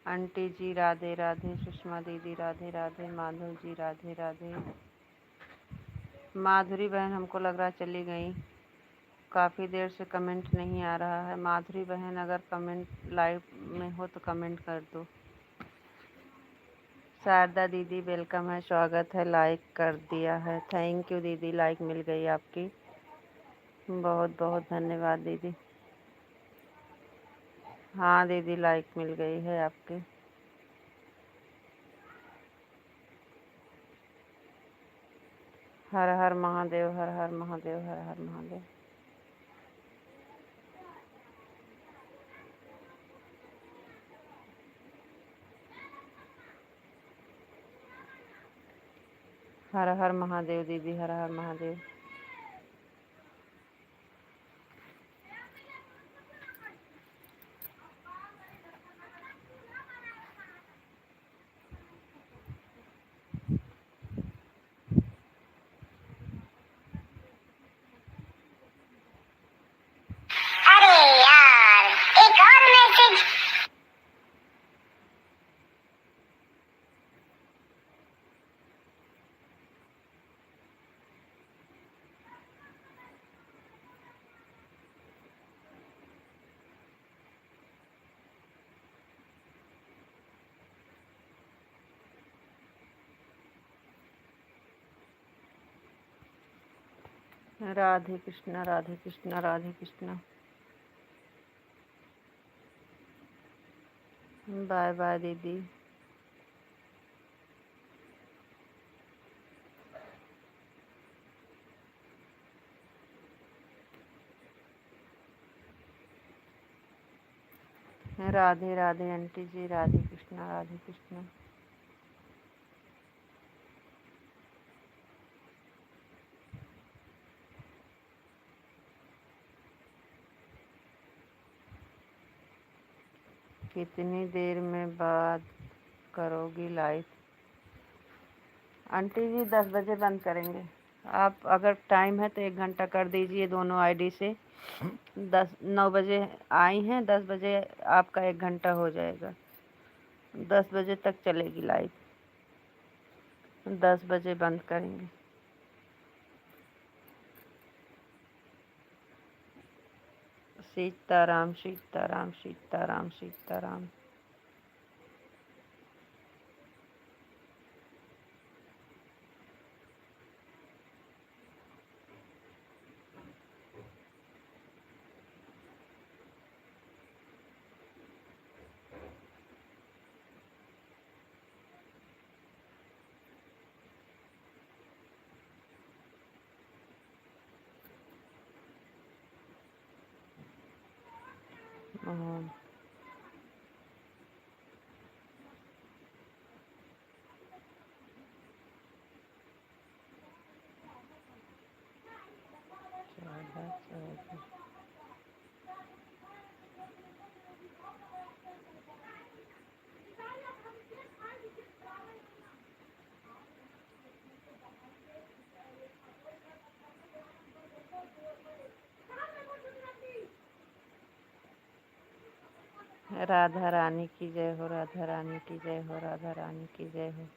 आंटी जी राधे राधे, सुषमा दीदी राधे राधे, माधव जी राधे राधे। माधुरी बहन हमको लग रहा चली गई, काफ़ी देर से कमेंट नहीं आ रहा है। माधुरी बहन अगर कमेंट लाइव में हो तो कमेंट कर दो। शारदा दीदी वेलकम है, स्वागत है, लाइक कर दिया है, थैंक यू दीदी, लाइक मिल गई आपकी, बहुत बहुत धन्यवाद दीदी। हाँ दीदी, लाइक मिल गई है आपकी। हर हर महादेव, हर हर महादेव, हर हर महादेव। हर हर महादेव दीदी, हर हर महादेव। राधे कृष्णा, राधे कृष्णा, राधे कृष्णा। बाय बाय दीदी। राधे राधे आंटी जी, राधे कृष्णा, राधे कृष्णा। कितनी देर में बात करोगी लाइव? आंटी जी 10 बजे बंद करेंगे। आप अगर टाइम है तो 1 घंटा कर दीजिए दोनों आईडी से। 9 बजे आई हैं, 10 बजे आपका 1 घंटा हो जाएगा। 10 बजे तक चलेगी लाइव, 10 बजे बंद करेंगे। सीताराम, सीताराम, सीताराम, सीताराम। हाँ। राधा रानी की जय हो, राधा रानी की जय हो, राधा रानी की जय हो।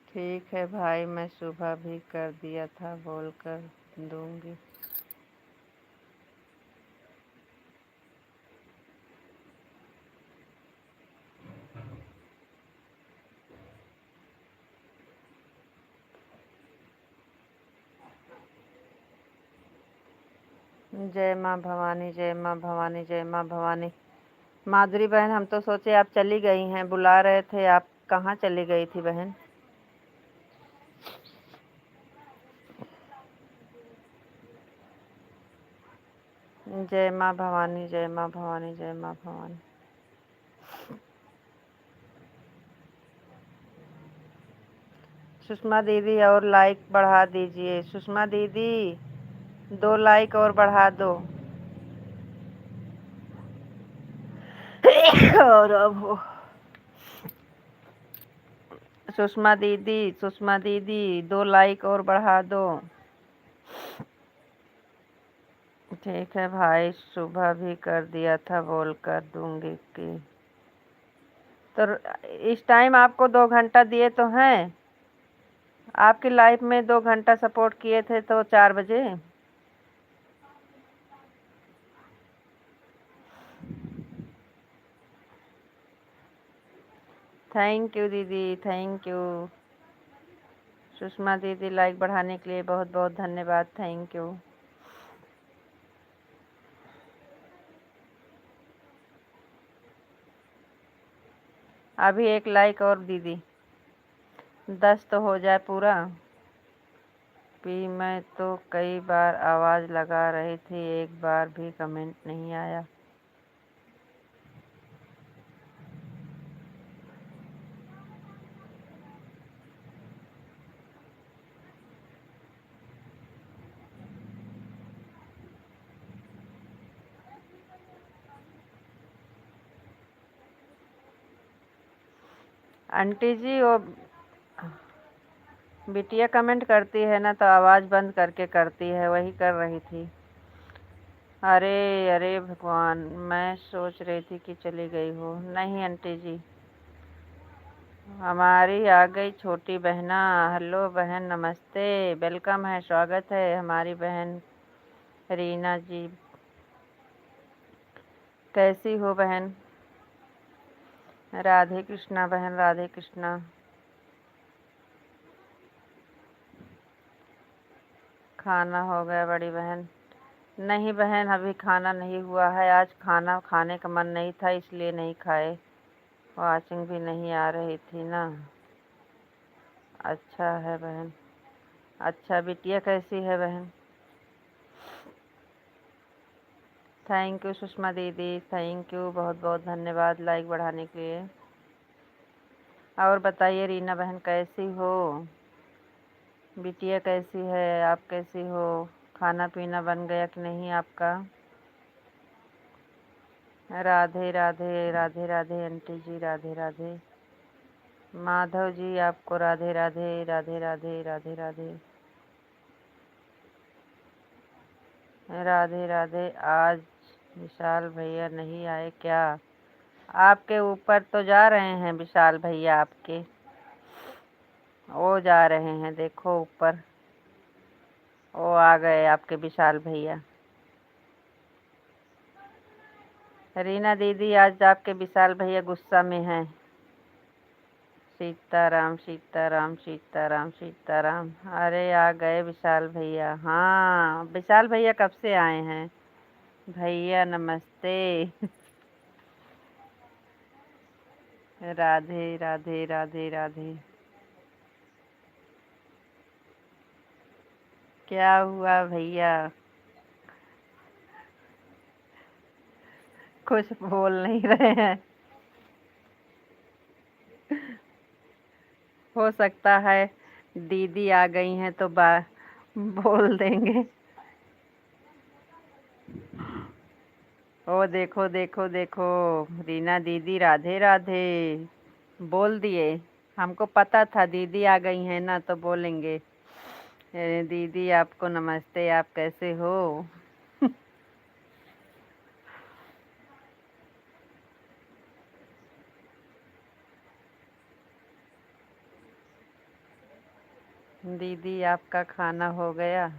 ठीक है भाई, मैं सुबह भी कर दिया था, बोल कर दूंगी। जय माँ भवानी, जय माँ भवानी, जय माँ भवानी। माधुरी बहन, हम तो सोचे आप चली गई हैं, बुला रहे थे, आप कहाँ चली गई थी बहन? जय माँ भवानी, जय माँ भवानी, जय माँ भवानी। सुषमा दीदी और लाइक बढ़ा दीजिए। सुषमा दीदी 2 लाइक और बढ़ा दो। और अब हो सुषमा दीदी 2 लाइक और बढ़ा दो। ठीक है भाई, सुबह भी कर दिया था, बोल कर दूंगी कि तो इस टाइम आपको 2 घंटा दिए तो हैं। आपकी लाइफ में 2 घंटा सपोर्ट किए थे तो 4 बजे। थैंक यू दीदी, थैंक यू। सुषमा दीदी लाइक बढ़ाने के लिए बहुत बहुत धन्यवाद, थैंक यू। अभी 1 लाइक और दीदी, 10 तो हो जाए पूरा। भी मैं तो कई बार आवाज़ लगा रही थी, एक बार भी कमेंट नहीं आया। आंटी जी वो बिटिया कमेंट करती है ना तो आवाज़ बंद करके करती है, वही कर रही थी। अरे अरे भगवान, मैं सोच रही थी कि चली गई हो। नहीं आंटी जी, हमारी आ गई छोटी बहना। हेलो बहन, नमस्ते, वेलकम है, स्वागत है हमारी बहन रीना जी। कैसी हो बहन? राधे कृष्णा बहन, राधे कृष्णा। खाना हो गया बड़ी बहन? नहीं बहन, अभी खाना नहीं हुआ है। आज खाना खाने का मन नहीं था इसलिए नहीं खाए। वॉचिंग भी नहीं आ रही थी ना। अच्छा है बहन। अच्छा, बिटिया कैसी है बहन? थैंक यू सुषमा दीदी, थैंक यू, बहुत बहुत धन्यवाद लाइक बढ़ाने के लिए। और बताइए रीना बहन कैसी हो? बिटिया कैसी है? आप कैसी हो? खाना पीना बन गया कि नहीं आपका? राधे राधे, राधे राधे आंटी जी, राधे राधे। माधव जी आपको राधे राधे, राधे राधे, राधे राधे, राधे राधे। आज विशाल भैया नहीं आए क्या? आपके ऊपर तो जा रहे हैं विशाल भैया आपके, वो जा रहे हैं, देखो ऊपर वो आ गए आपके विशाल भैया। रीना दीदी आज आपके विशाल भैया गुस्सा में हैं। सीताराम सीताराम सीताराम सीताराम। अरे आ गए विशाल भैया। हाँ, विशाल भैया कब से आए हैं? भैया नमस्ते। राधे राधे, राधे राधे। क्या हुआ भैया? कुछ बोल नहीं रहे हैं? हो सकता है दीदी आ गई हैं तो बोल देंगे। ओ देखो देखो देखो, रीना दीदी राधे राधे बोल दिए। हमको पता था दीदी आ गई हैं ना तो बोलेंगे। दीदी आपको नमस्ते, आप कैसे हो? दीदी आपका खाना हो गया?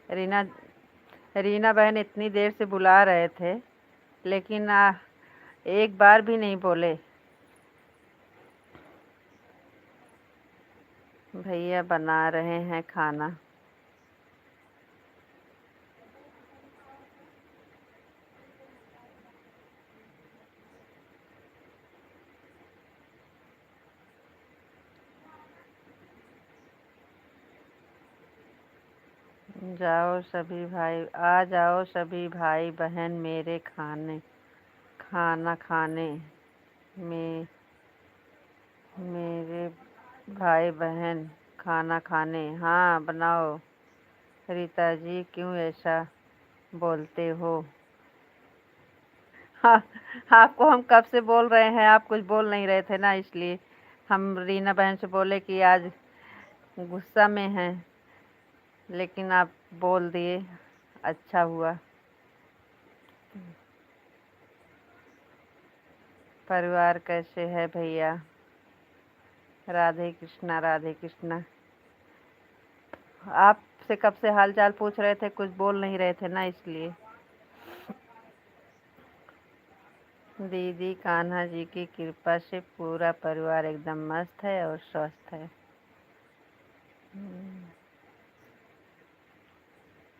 रीना रीना बहन इतनी देर से बुला रहे थे लेकिन एक बार भी नहीं बोले। भैया बना रहे हैं खाना। जाओ सभी भाई, आ जाओ सभी भाई बहन मेरे खाना खाने में। मेरे भाई बहन खाना खाने। हाँ बनाओ। रीता जी क्यों ऐसा बोलते हो? हाँ, आपको हम कब से बोल रहे हैं, आप कुछ बोल नहीं रहे थे ना, इसलिए हम रीना बहन से बोले कि आज गुस्सा में हैं, लेकिन आप बोल दिए, अच्छा हुआ। परिवार कैसे है भैया? राधे कृष्णा, राधे कृष्णा। आपसे कब से हाल चाल पूछ रहे थे, कुछ बोल नहीं रहे थे ना, इसलिए। दीदी कान्हा जी की कृपा से पूरा परिवार एकदम मस्त है और स्वस्थ है।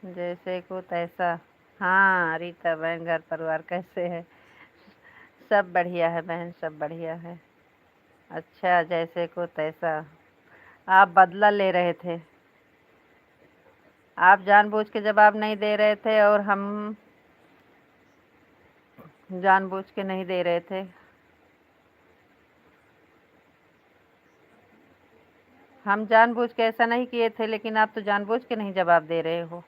जैसे को तैसा। हाँ रीता बहन, घर परिवार कैसे है? सब बढ़िया है बहन, सब बढ़िया है। अच्छा, जैसे को तैसा। आप बदला ले रहे थे। आप जानबूझ के जवाब नहीं दे रहे थे और हम जानबूझ के नहीं दे रहे थे। हम जानबूझ के ऐसा नहीं किए थे, लेकिन आप तो जानबूझ के नहीं जवाब दे रहे हो।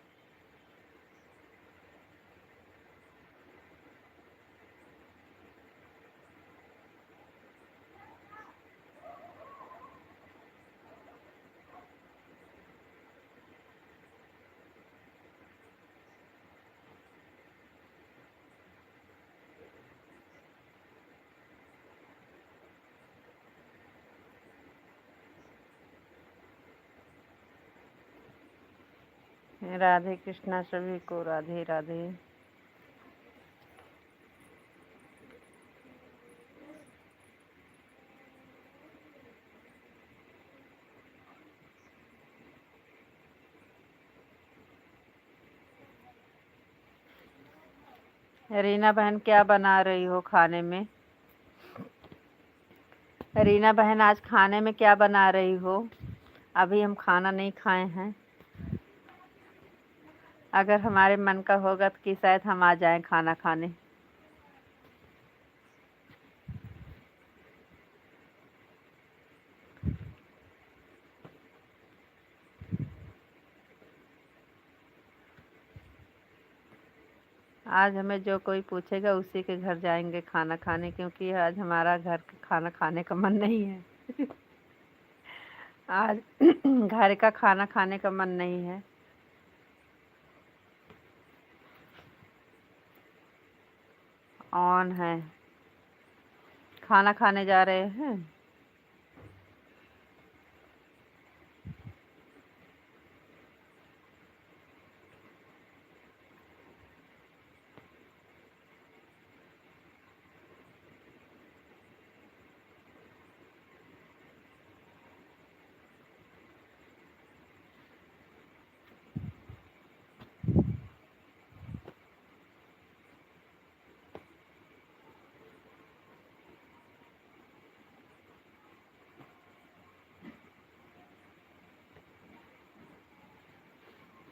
राधे कृष्णा सभी को, राधे राधे। रीना बहन क्या बना रही हो खाने में? रीना बहन आज खाने में क्या बना रही हो? अभी हम खाना नहीं खाए हैं। अगर हमारे मन का होगा तो कि शायद हम आ जाएं खाना खाने। आज हमें जो कोई पूछेगा उसी के घर जाएंगे खाना खाने, क्योंकि आज हमारा घर का खाना खाने का मन नहीं है। आज घर का खाना खाने का मन नहीं है। ऑन है। खाना खाने जा रहे हैं।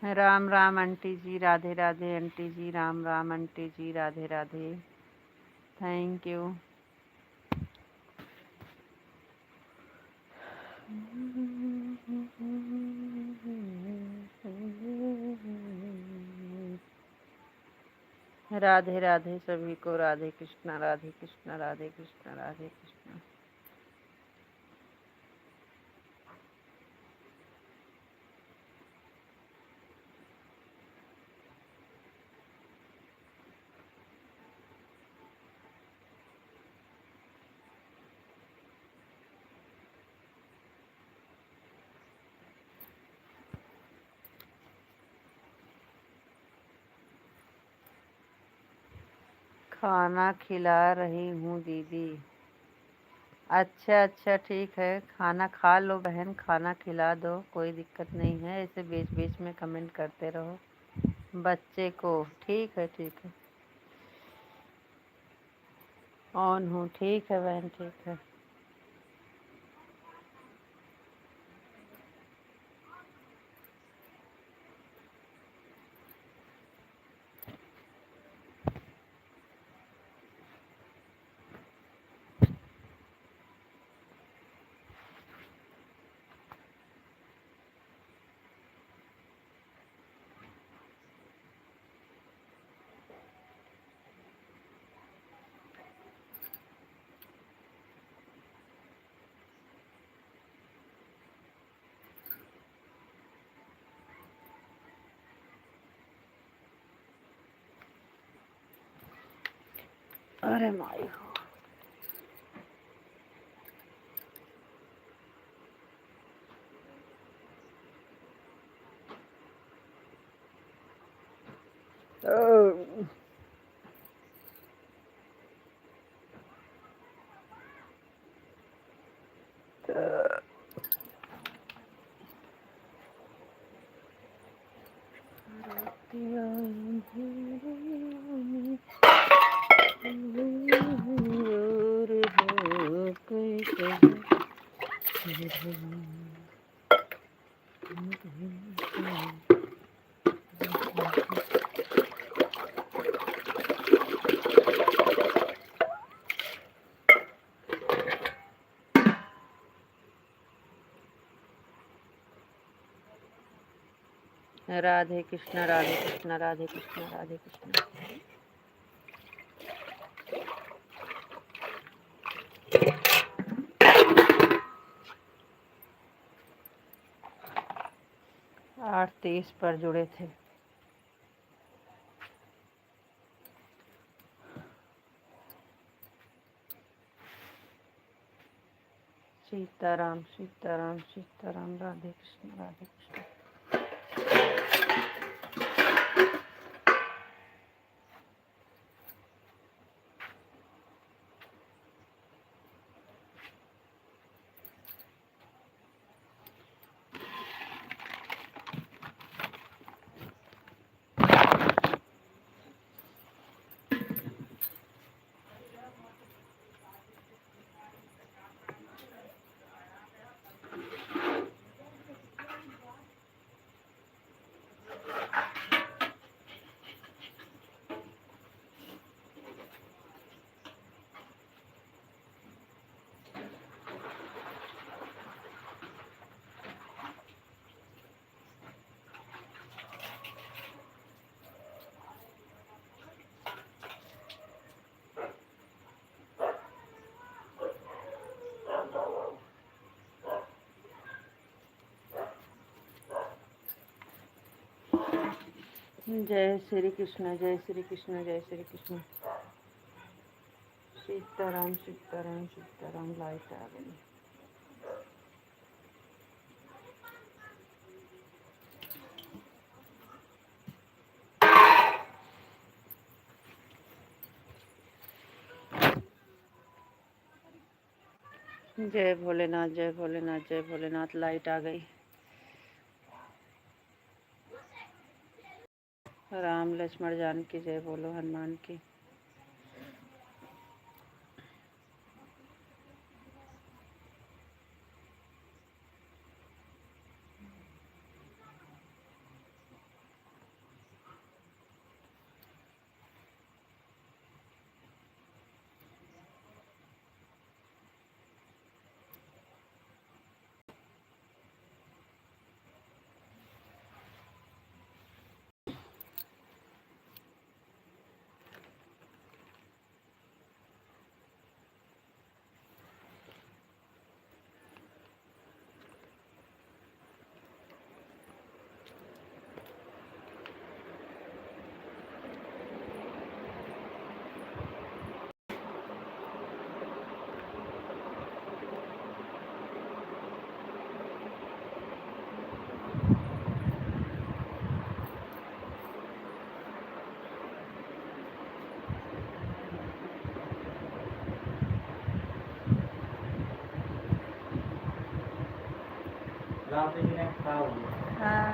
Ram Ram aunty ji, Radhe Radhe aunty ji, Ram Ram aunty ji, Radhe Radhe. Thank you. Radhe Radhe सभी को, राधे कृष्णा, राधे कृष्णा, राधे कृष्णा, राधे कृष्णा। खाना खिला रही हूँ दीदी। अच्छा अच्छा, ठीक है, खाना खा लो बहन, खाना खिला दो, कोई दिक्कत नहीं है। ऐसे बीच बीच में कमेंट करते रहो बच्चे को। ठीक है ठीक है, ऑन हूँ। ठीक है बहन, ठीक है। अरे माई हो। राधे कृष्ण राधे कृष्ण राधे कृष्ण राधे कृष्ण। आठ 30 पर जुड़े थे। सीताराम सीताराम सीताराम राधे कृष्ण राधे कृष्ण। जय श्री कृष्ण जय श्री कृष्ण जय श्री कृष्ण। सीताराम सीताराम सीताराम। लाइट आ गई। जय भोलेनाथ जय भोलेनाथ जय भोलेनाथ। लाइट आ गई। राम लक्ष्मण जानकी जय बोलो हनुमान की। हाँ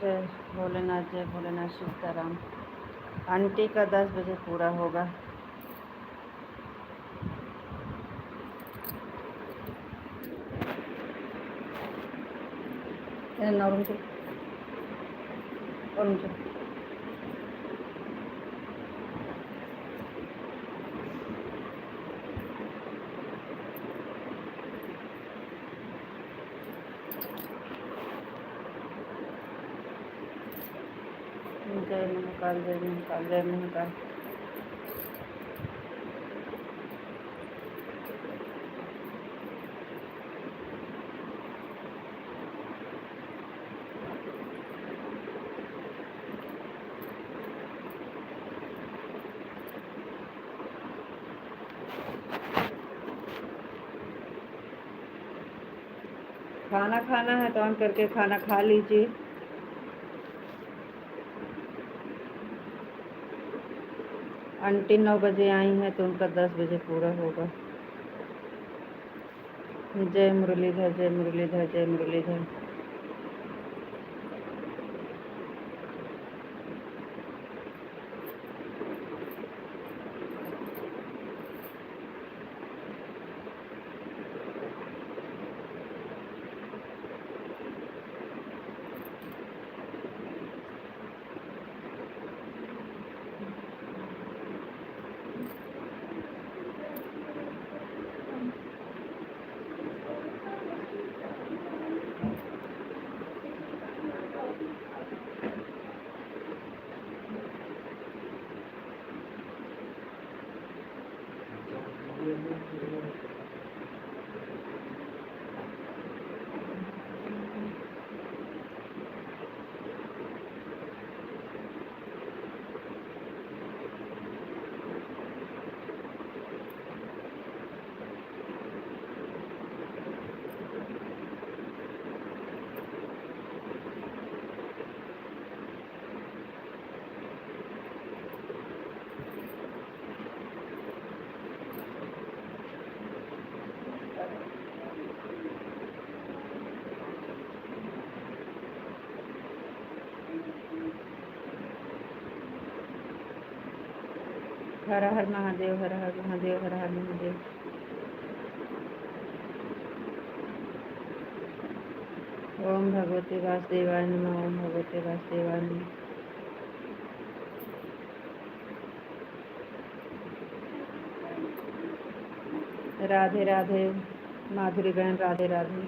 जय भोलेनाथ जय भोलेनाथ सीताराम। आंटी का 10 बजे पूरा होगा। जय महाकाल जय महाकाल जय महाकाल। खाना खाना है तो ऑन करके खाना खा लीजिए। आंटी 9 बजे आई हैं तो उनका 10 बजे पूरा होगा। जय मुरलीधर जय मुरलीधर जय मुरलीधर। हर हर महादेव, हर हर महादेव, हर हर महादेव। ओम भगवते वासुदेवाय नमः, ओम भगवते वासुदेवाय नमः। राधे राधे माधुरी बहन, राधे राधे,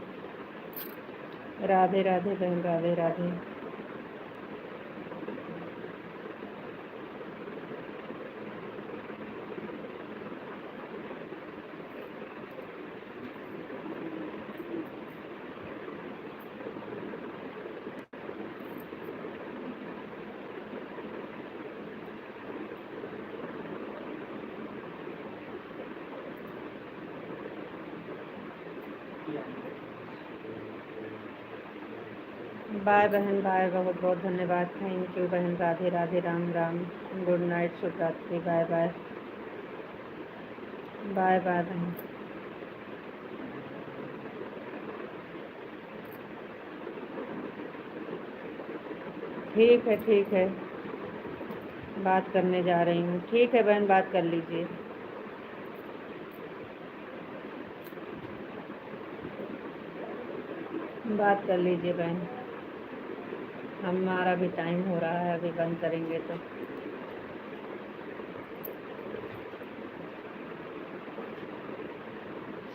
राधे राधे बहन, राधे राधे। बाय बहन, बाय, बहुत बहुत धन्यवाद, थैंक यू बहन, राधे राधे, राम राम, गुड नाइट, शुभ रात्रि, बाय बाय, बाय बाय बहन। ठीक है, बात करने जा रही हूँ। ठीक है बहन, बात कर लीजिए। बात कर लीजिए बहन, हमारा भी टाइम हो रहा है, अभी बंद करेंगे तो।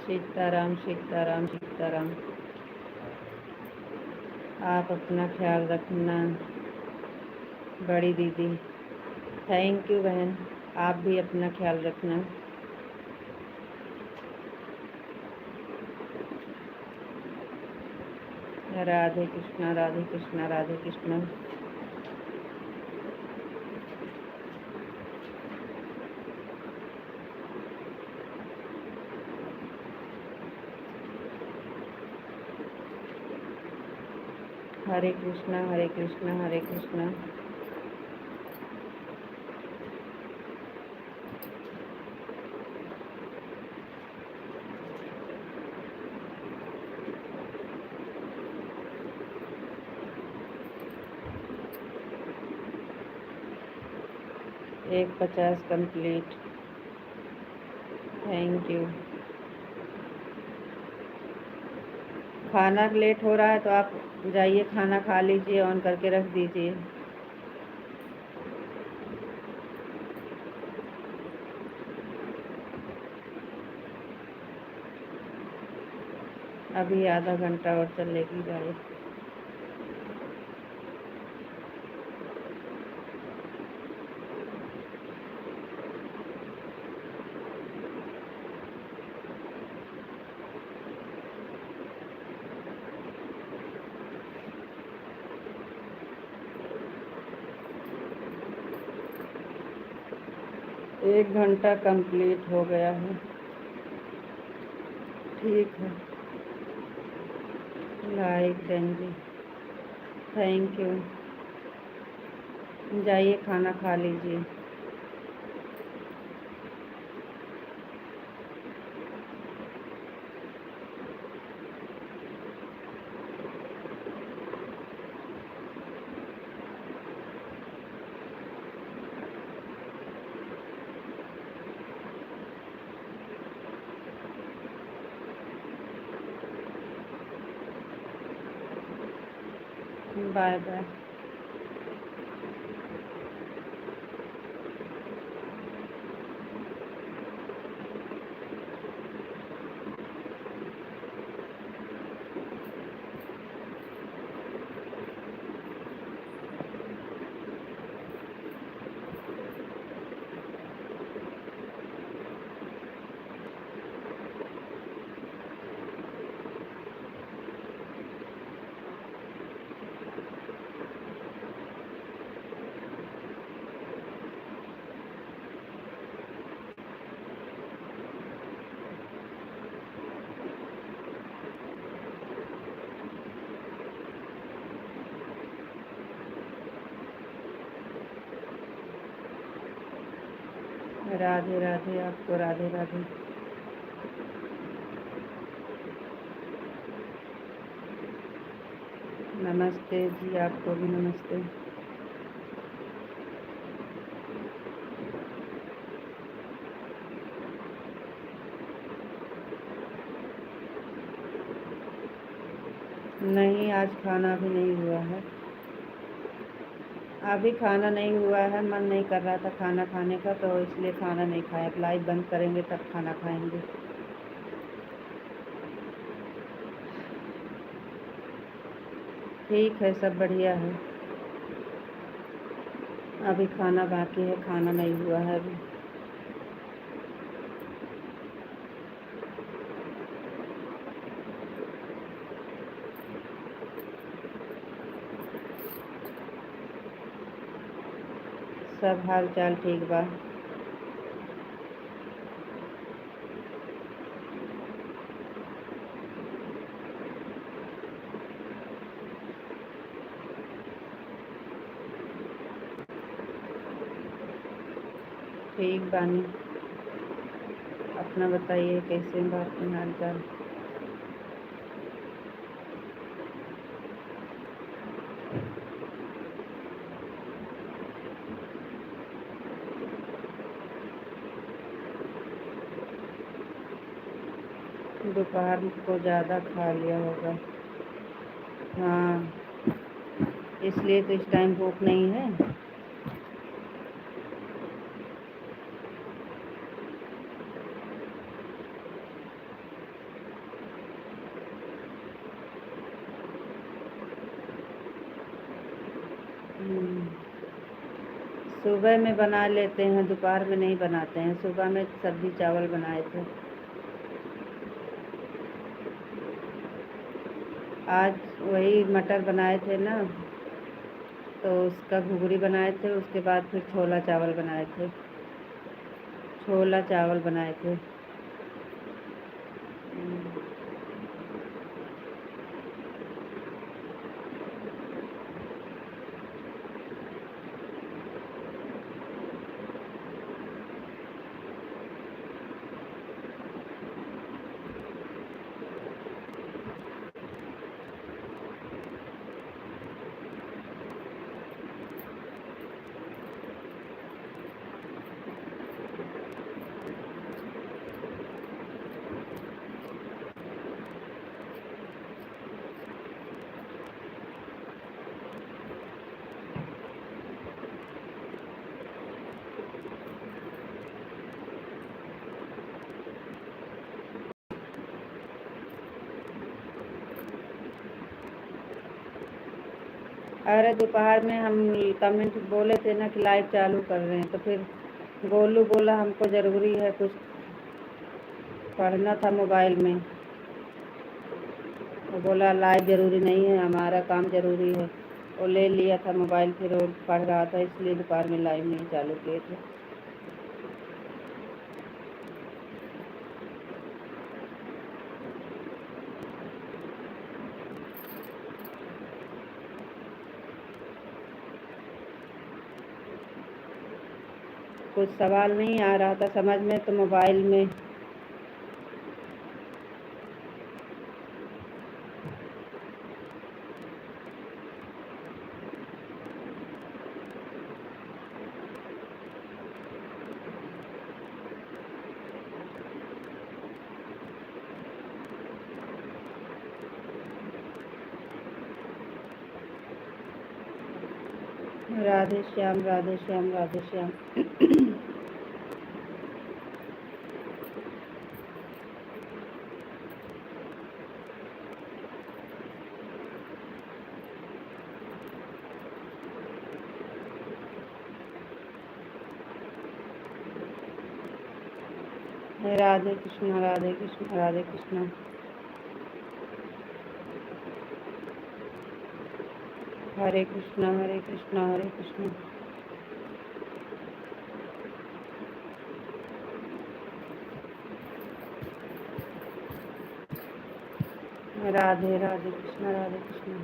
सीताराम सीताराम सीताराम। आप अपना ख्याल रखना बड़ी दीदी। थैंक यू बहन, आप भी अपना ख्याल रखना। राधे कृष्णा, राधे कृष्णा, राधे कृष्णा। हरे कृष्णा, हरे कृष्णा, हरे कृष्णा। एक 50 कंप्लीट, थैंक यू। खाना लेट हो रहा है तो आप जाइए, खाना खा लीजिए, ऑन करके रख दीजिए। अभी आधा घंटा और चलेगी गाड़ी। एक घंटा कंप्लीट हो गया है। ठीक है, लाइक देंगे, थैंक यू। जाइए खाना खा लीजिए। Bye bye. राधे राधे, आपको राधे राधे। नमस्ते जी, आपको भी नमस्ते। नहीं, आज खाना भी नहीं हुआ है। अभी खाना नहीं हुआ है, मन नहीं कर रहा था खाना खाने का, तो इसलिए खाना नहीं खाया। अब लाइट बंद करेंगे तब खाना खाएंगे। ठीक है, सब बढ़िया है। अभी खाना बाकी है, खाना नहीं हुआ है अभी। सब हाल चाल ठीक बा। ठीक बानी। अपना बताइए, कैसे बा आपके हाल चाल? दोपहर को ज़्यादा खा लिया होगा। हाँ, इसलिए तो इस टाइम भूख नहीं है। सुबह में बना लेते हैं, दोपहर में नहीं बनाते हैं। सुबह में सब्जी चावल बनाए थे। आज वही मटर बनाए थे ना, तो उसका घुघरी बनाए थे। उसके बाद फिर छोला चावल बनाए थे। छोला चावल बनाए थे। अरे दोपहर में हम कमेंट बोले थे ना कि लाइव चालू कर रहे हैं, तो फिर गोलू बोला हमको ज़रूरी है, कुछ पढ़ना था मोबाइल में। वो बोला लाइव ज़रूरी नहीं है, हमारा काम ज़रूरी है। वो ले लिया था मोबाइल, फिर वो पढ़ रहा था, इसलिए दोपहर में लाइव नहीं चालू किए थे। कुछ सवाल नहीं आ रहा था समझ में, तो मोबाइल में राधे श्याम, राधे श्याम, राधे श्याम। राधे कृष्णा, राधे कृष्णा, राधे कृष्णा। हरे कृष्णा, हरे कृष्णा, हरे कृष्णा। राधे राधे कृष्णा, राधे कृष्णा।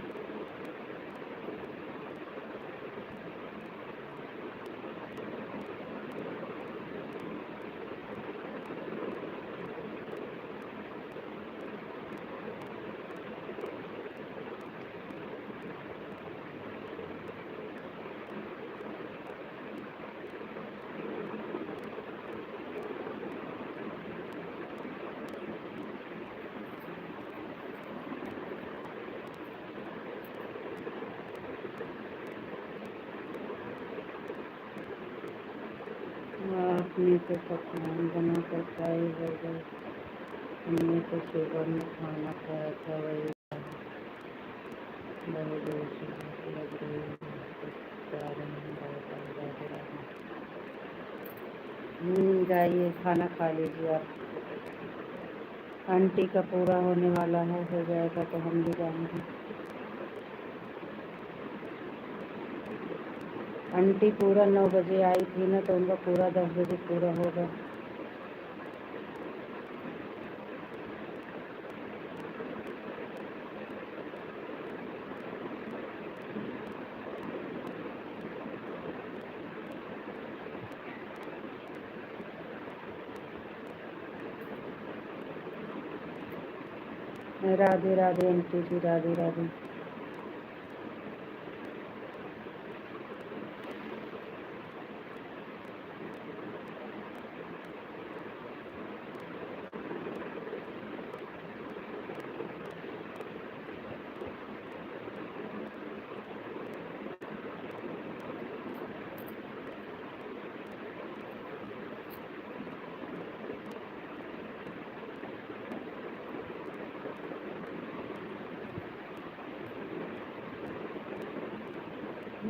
अपने तो पकवान बनाकर खाए बगैर, हमने तो सुबह में खाना खाया था वही बहुत देर से भूख लग रही है, कुछ खा रहे हैं राधे राधे। जाइए खाना खा लीजिए आप। आंटी का पूरा होने वाला है, हो जाएगा तो हम भी जाएंगे। आंटी पूरा 9 बजे आई थी ना, तो उनका पूरा 10 बजे पूरा होगा। राधे राधे आंटी जी, राधे राधे।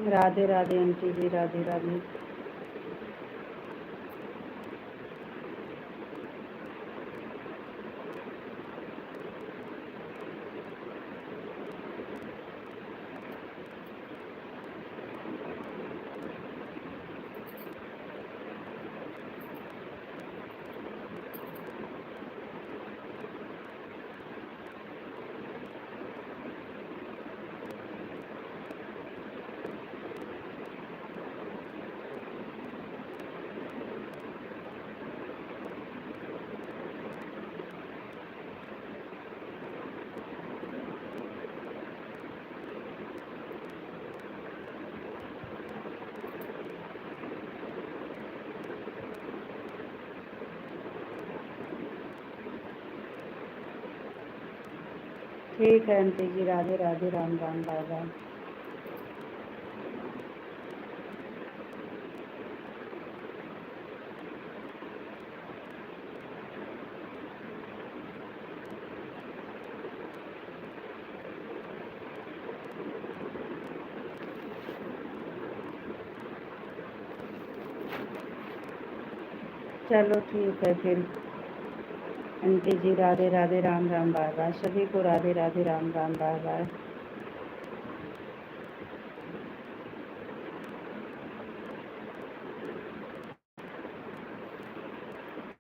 राधे राधे आंटी जी, राधे राधे। ठीक है aunty ji, Radhe Radhe, Ram Ram, bye bye. चलो ठीक है फिर aunty ji, Radhe Radhe, Ram Ram, bye bye. सभी को राधे राधे, राम राम, बाय बाय।